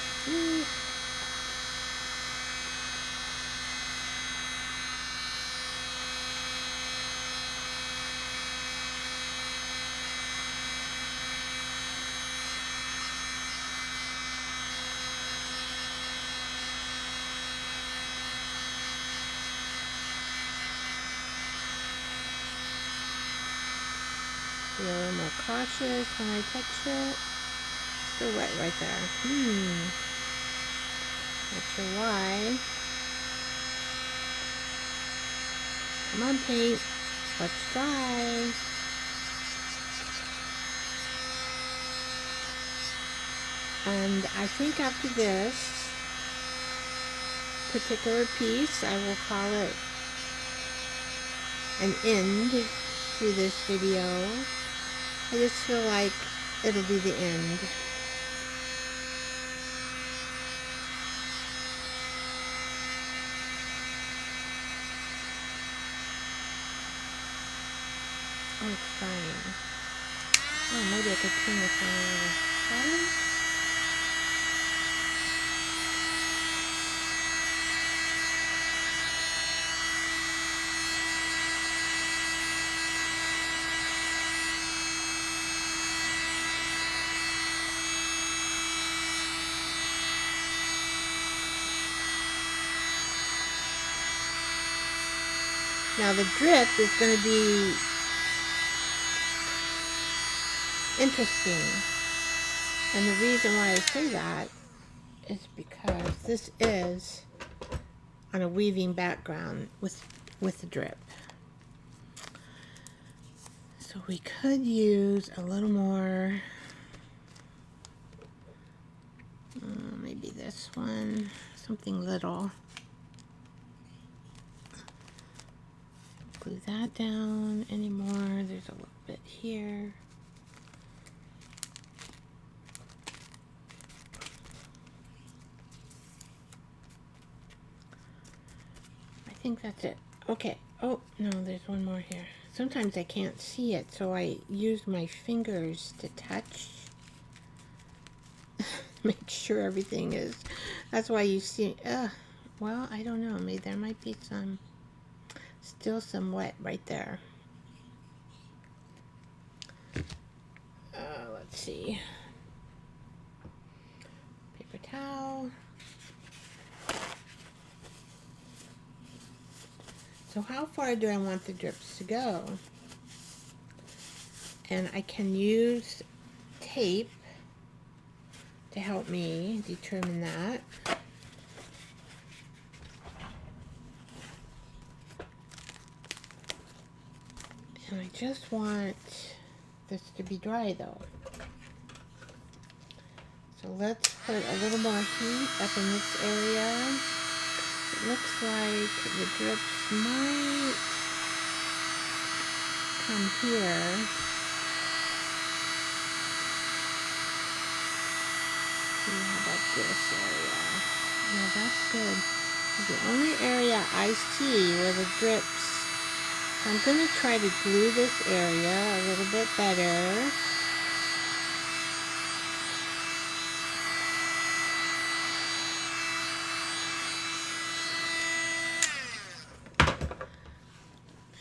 Be a little more cautious when I touch it. Still wet right there. Not sure why. Come on, paint. Let's dry. And I think after this particular piece, I will call it an end to this video. I just feel like it'll be the end. Oh, it's drying. Oh, maybe I could turn this on a little hotter. Now the drip is going to be interesting, and the reason why I say that is because this is on a weaving background with the drip. So we could use a little more, maybe this one, something little. Glue that down anymore. There's a little bit here. I think that's it. Okay. Oh, no, there's one more here. Sometimes I can't see it, so I use my fingers to touch. Make sure everything is. That's why you see. Well, I don't know. Maybe there might be still some wet right there. Let's see. Paper towel. So how far do I want the drips to go? And I can use tape to help me determine that. And I just want this to be dry though. So let's put a little more heat up in this area. It looks like the drips might come here. See, how about this area? No, that's good. The only area I see where the drips. I'm going to try to glue this area a little bit better.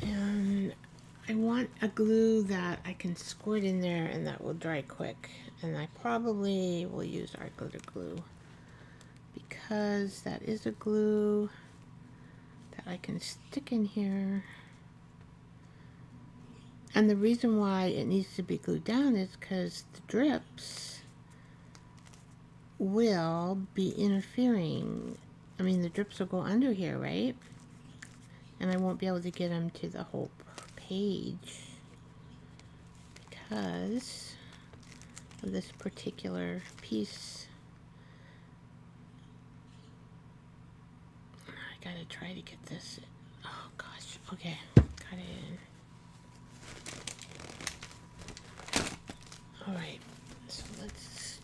And I want a glue that I can squirt in there and that will dry quick. And I probably will use our glitter glue because that is a glue that I can stick in here. And the reason why it needs to be glued down is because the drips will be interfering. I mean, the drips will go under here, right? And I won't be able to get them to the whole page because of this particular piece. I gotta try to get this. Oh gosh, okay, got it in. Alright, so let's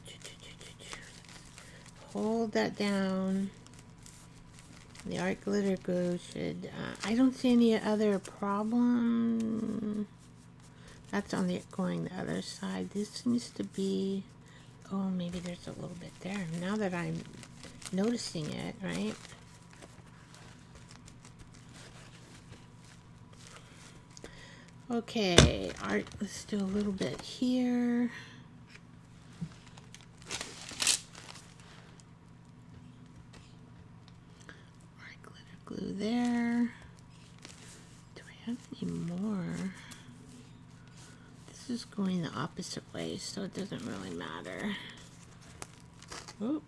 hold that down. The art glitter glue should, I don't see any other problem. That's on the, going the other side. This seems to be, oh, maybe there's a little bit there. Now that I'm noticing it, right? Okay, art, let's do a little bit here. Art glitter glue there. Do I have any more? This is going the opposite way, so it doesn't really matter. Oh.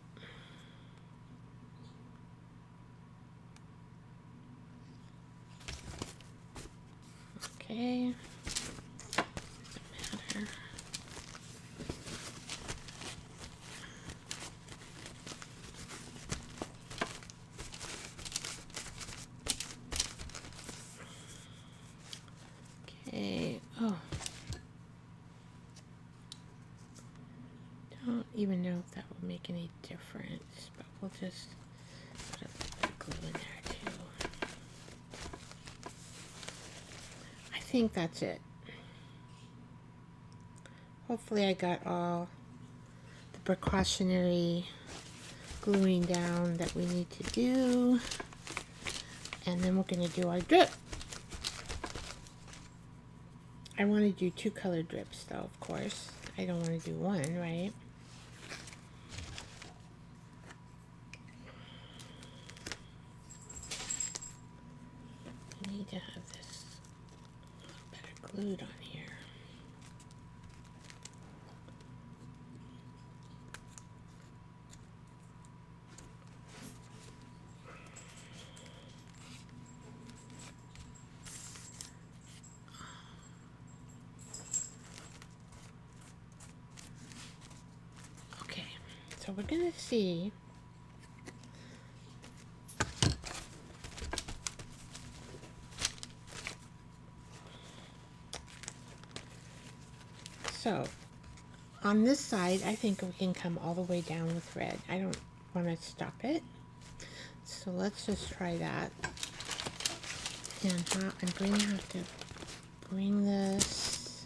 Okay. Doesn't matter. Okay. Oh. Don't even know if that will make any difference, but we'll just put a little bit of glue in there too. I think that's it. Hopefully I got all the precautionary gluing down that we need to do. And then we're going to do our drip. I want to do 2 colored drips though, of course. I don't want to do one, right? I need to have this a little better glued on here. Okay, so we're going to see so on this side, I think we can come all the way down with red. I don't want to stop it. So let's just try that. And I'm going to have to bring this.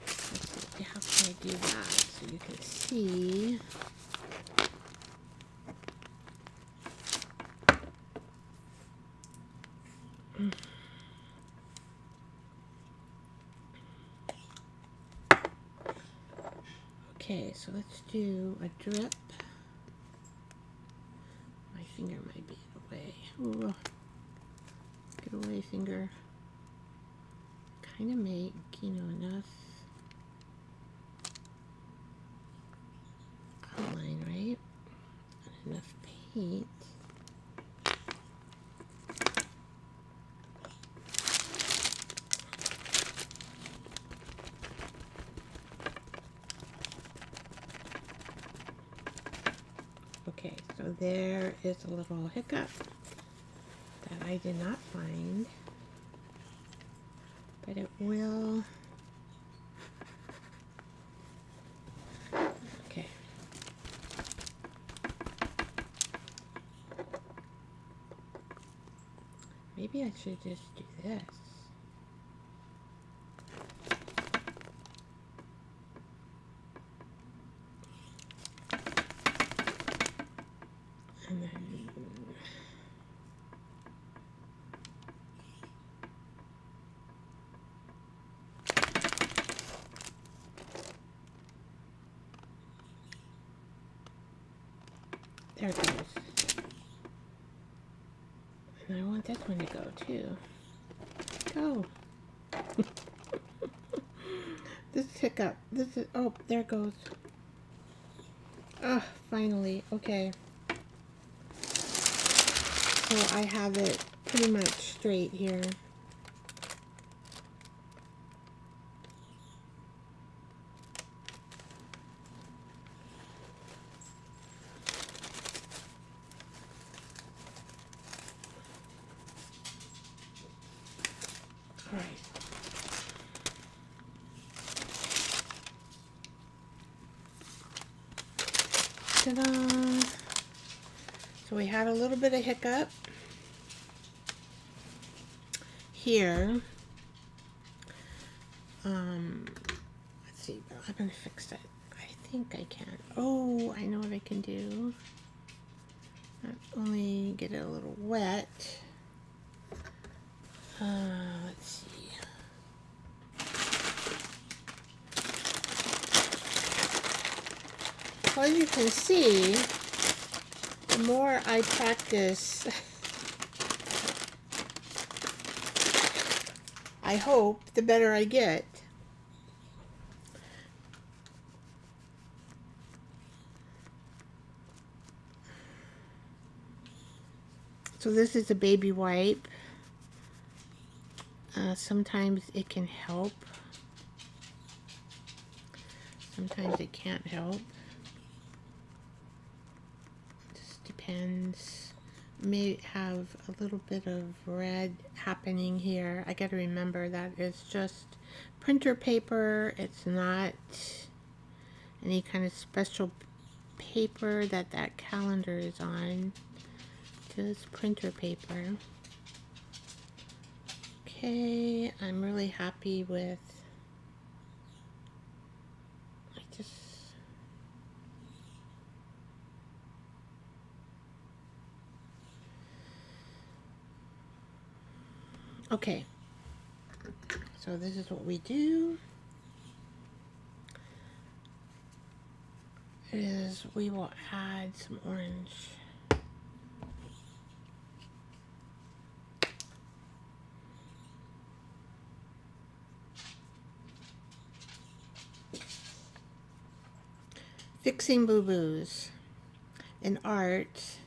Let's see, how can I do that so you can see? Okay, so let's do a drip. My finger might be in the way. Ooh. Get away, finger. Kind of make, enough outline, right? And enough paint. Okay, so there is a little hiccup. that I did not find, but it will. Okay. Maybe I should just do this. And then there it goes. And I want this one to go too. Go. This hiccup. This is, oh, there it goes. Ah, finally. Okay. So I have it pretty much straight here. All right. Ta-da! So we had a little bit of hiccup here. Let's see. I'm gonna fix it. I think I can. Oh, I know what I can do. Not only get it a little wet. Let's see. Well, as you can see, the more I practice, I hope, the better I get. So this is a baby wipe. Sometimes it can help. Sometimes it can't help. Just depends. May have a little bit of red happening here. I got to remember that it's just printer paper. It's not any kind of special paper that calendar is on. Just printer paper. Okay, I'm really happy with, okay, so this is what we do, is we will add some orange. Fixing boo-boos. In art,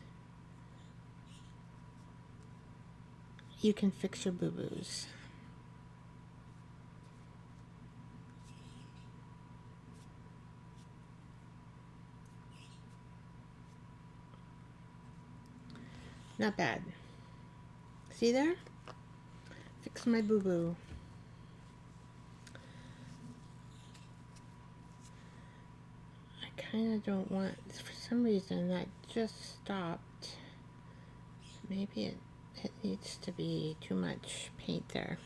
you can fix your boo-boos. Not bad. See there? Fix my boo-boo. I kind of don't want, for some reason that just stopped. Maybe it needs to be too much paint there.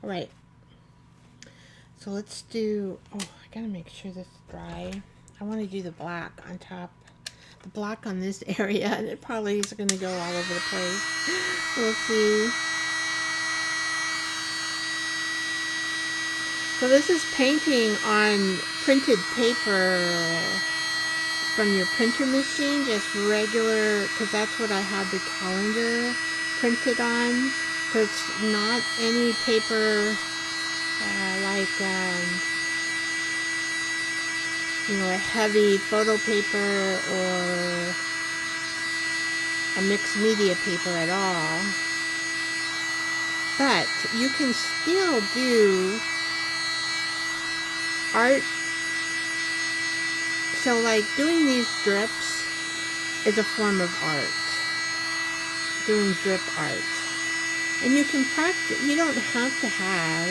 All right. So let's do, oh, I gotta make sure this is dry. I want to do the black on top. The black on this area, and it probably is going to go all over the place. We'll see. So this is painting on printed paper from your printer machine, just regular, because that's what I had the calendar printed on. So it's not any paper like, you know, a heavy photo paper or a mixed media paper at all. But you can still do art. So like doing these strips is a form of art. doing drip art. And you can practice, you don't have to have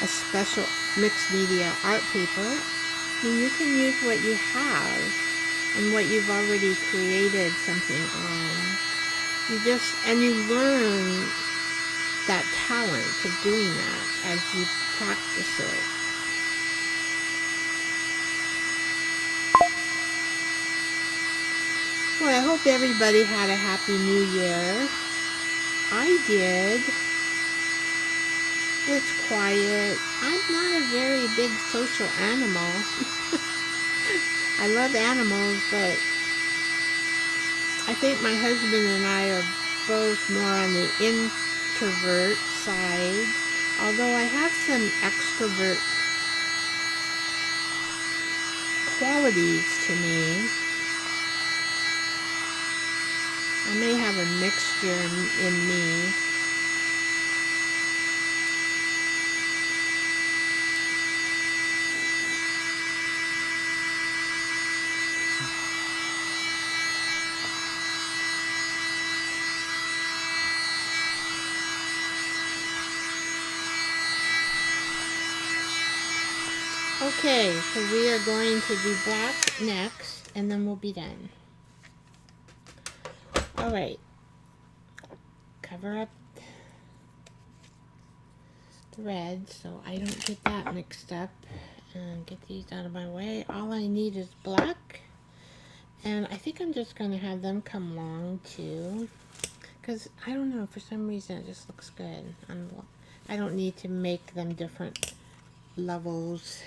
a special mixed media art paper. I mean, you can use what you have and what you've already created something on. And you learn that talent of doing that as you practice it. Well, I hope everybody had a happy new year. I did. It's quiet. I'm not a very big social animal. I love animals, but I think my husband and I are both more on the introvert side, although I have some extrovert qualities to me. I may have a mixture in me. Okay, so we are going to do black next, and then we'll be done. Alright, cover up the red so I don't get that mixed up, and get these out of my way. All I need is black, and I think I'm just going to have them come along too, because I don't know, for some reason it just looks good. I don't need to make them different levels.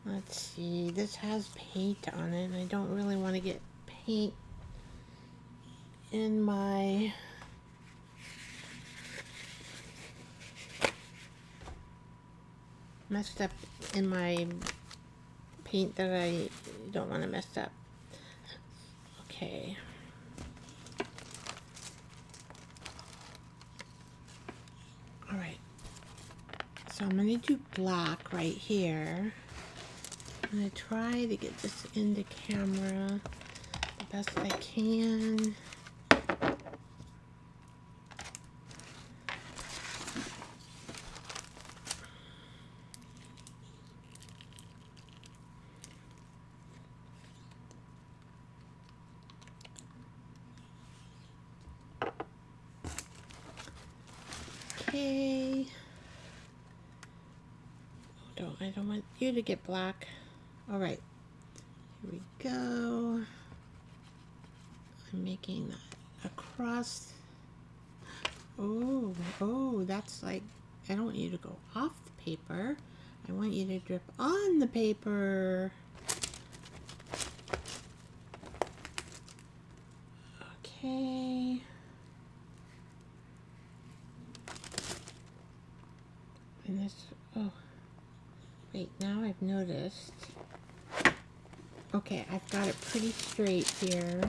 Let's see, this has paint on it, and I don't really want to get paint in my messed up in my paint that I don't want to mess up. Okay. Alright. So I'm going to do black right here. I'm going to try to get this into camera the best I can. Okay. Oh, I don't want you to get black. Alright, here we go. I'm making that across. Oh, that's like, I don't want you to go off the paper. I want you to drip on the paper. Okay. And this, oh, wait, now I've noticed. Okay, I've got it pretty straight here.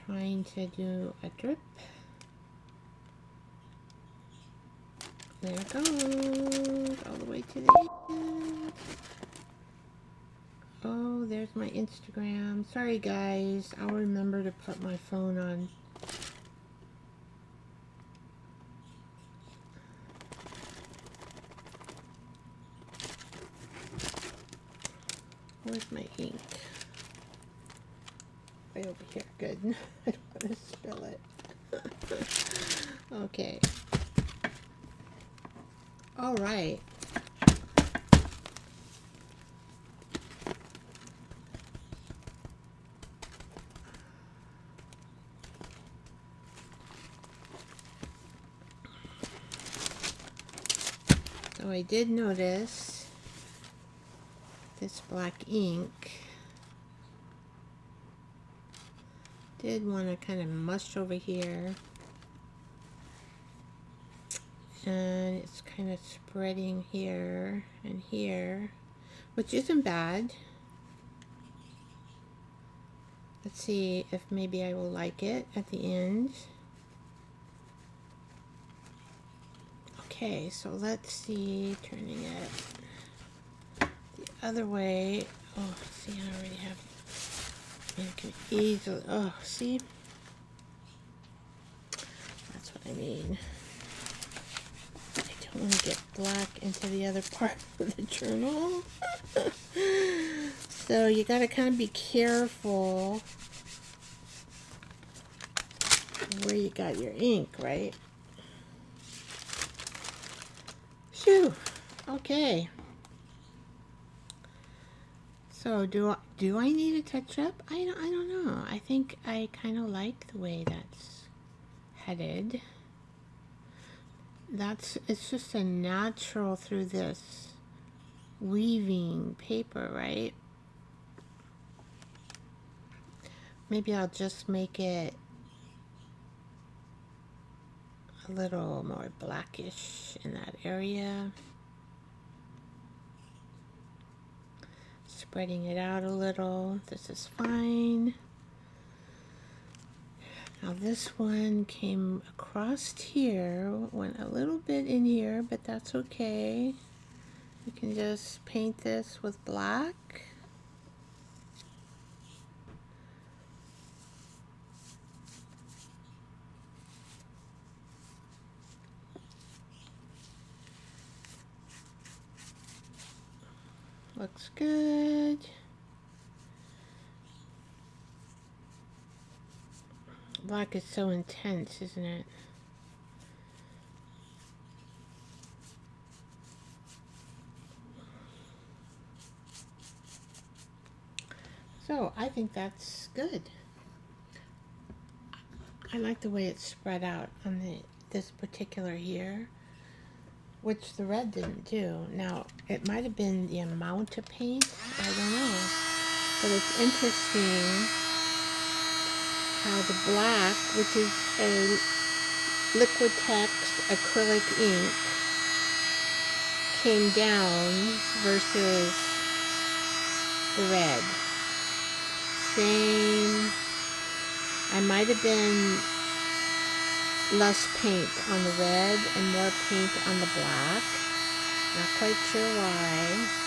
Trying to do a drip. There it goes, all the way to the end. Oh, there's my Instagram. Sorry guys, I'll remember to put my phone on. Where's my ink? Right over here, good. I don't want to spill it. Okay. All right. So I did notice this black ink did want to kind of mush over here, and it's kind of spreading here and here, which isn't bad. Let's see if maybe I will like it at the end. Okay, so let's see, turning it the other way. Oh, see, I already have You can easily, oh, see? That's what I mean. I don't want to get black into the other part of the journal. So you got to kind of be careful where you got your ink, right? Phew. Okay. So do I need a touch up? I don't know. I think I kind of like the way that's headed. It's just a natural through this weaving paper, right? Maybe I'll just make it a little more blackish in that area. Spreading it out a little. This is fine. Now this one came across here, went a little bit in here, but that's okay. You can just paint this with black. Looks good. Black is so intense, isn't it? So I think that's good. I like the way it's spread out on this particular here, which the red didn't do. Now, it might have been the amount of paint, I don't know. But it's interesting how the black, which is a Liquitex acrylic ink, came down versus the red. Same. I might have been less paint on the red and more paint on the black. Not quite sure why.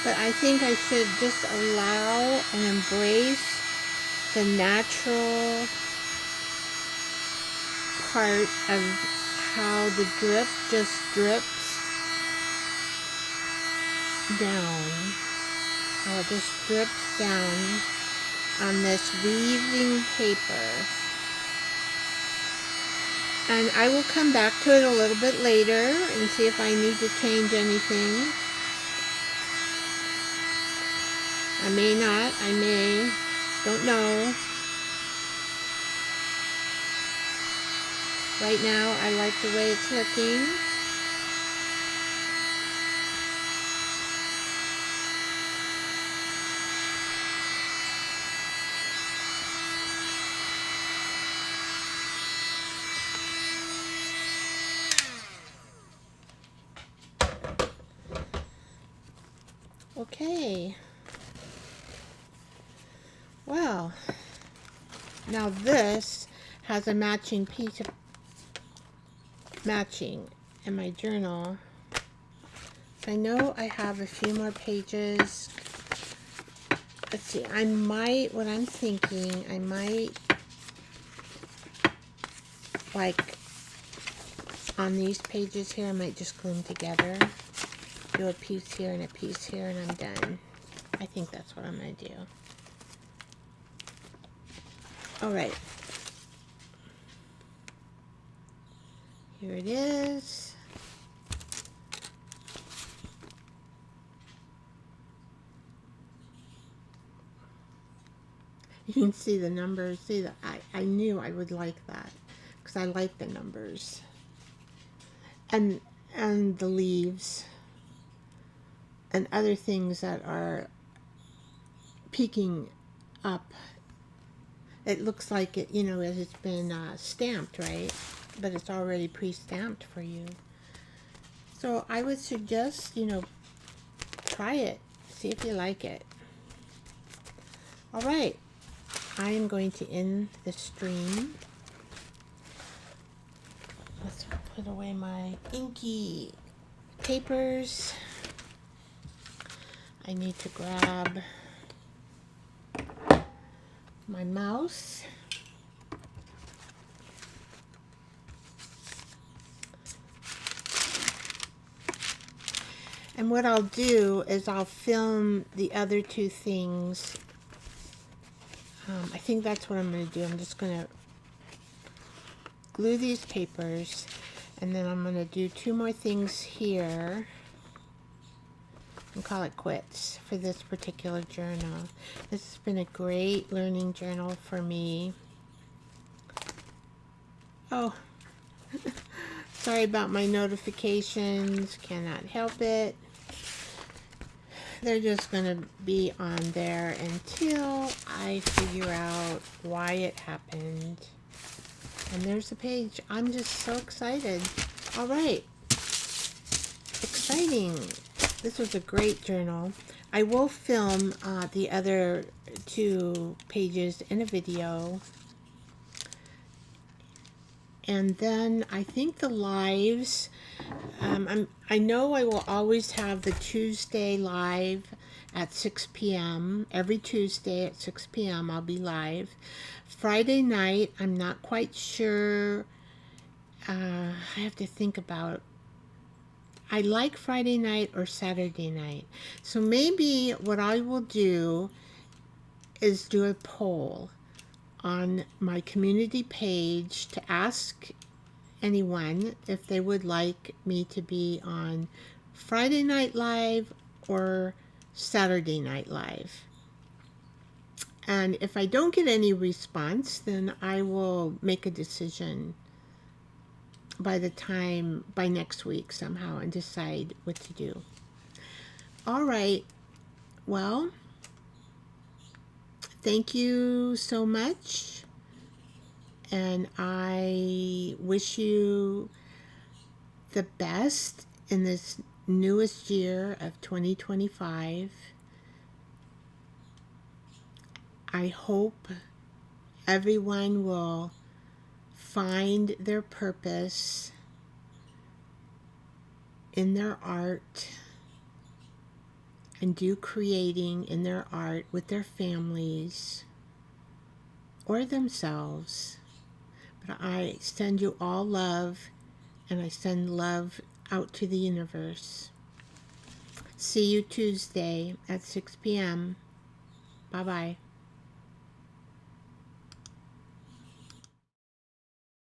But I think I should just allow and embrace the natural part of how the drip just drips down. How it just drips down on this weaving paper. And I will come back to it a little bit later and see if I need to change anything. I may not, I may, don't know. Right now, I like the way it's looking. Okay. Well, now this has a matching piece of matching in my journal. I know I have a few more pages. Let's see, I might, what I'm thinking, I might, like, on these pages here, I might just glue them together. Do a piece here and a piece here, and I'm done. I think that's what I'm going to do. Alright. Here it is. You can see the numbers. See that I knew I would like that because I like the numbers and the leaves and other things that are peeking up. It looks like it, you know, it's been stamped, right? But it's already pre-stamped for you. So I would suggest, you know, try it. See if you like it. All right. I am going to end the stream. Let's put away my inky papers. I need to grab my mouse. And what I'll do is I'll film the other two things. I think that's what I'm going to do. I'm just going to glue these papers, and then I'm going to do two more things here and call it quits for this particular journal. This has been a great learning journal for me. Oh, sorry about my notifications. Cannot help it. They're just going to be on there until I figure out why it happened. And there's the page. I'm just so excited. All right. Exciting. This was a great journal. I will film the other two pages in a video. And then I think the lives, I know I will always have the Tuesday live at 6 p.m. Every Tuesday at 6 p.m. I'll be live. Friday night, I'm not quite sure. I have to think about. I like Friday night or Saturday night. So maybe what I will do is do a poll on my community page to ask anyone if they would like me to be on Friday Night Live or Saturday Night Live. And if I don't get any response, then I will make a decision by next week somehow and decide what to do. All right. Well, thank you so much. And I wish you the best in this newest year of 2025. I hope everyone will find their purpose in their art and do creating in their art with their families or themselves. But I send you all love, and I send love out to the universe. See you Tuesday at 6 p.m. Bye-bye.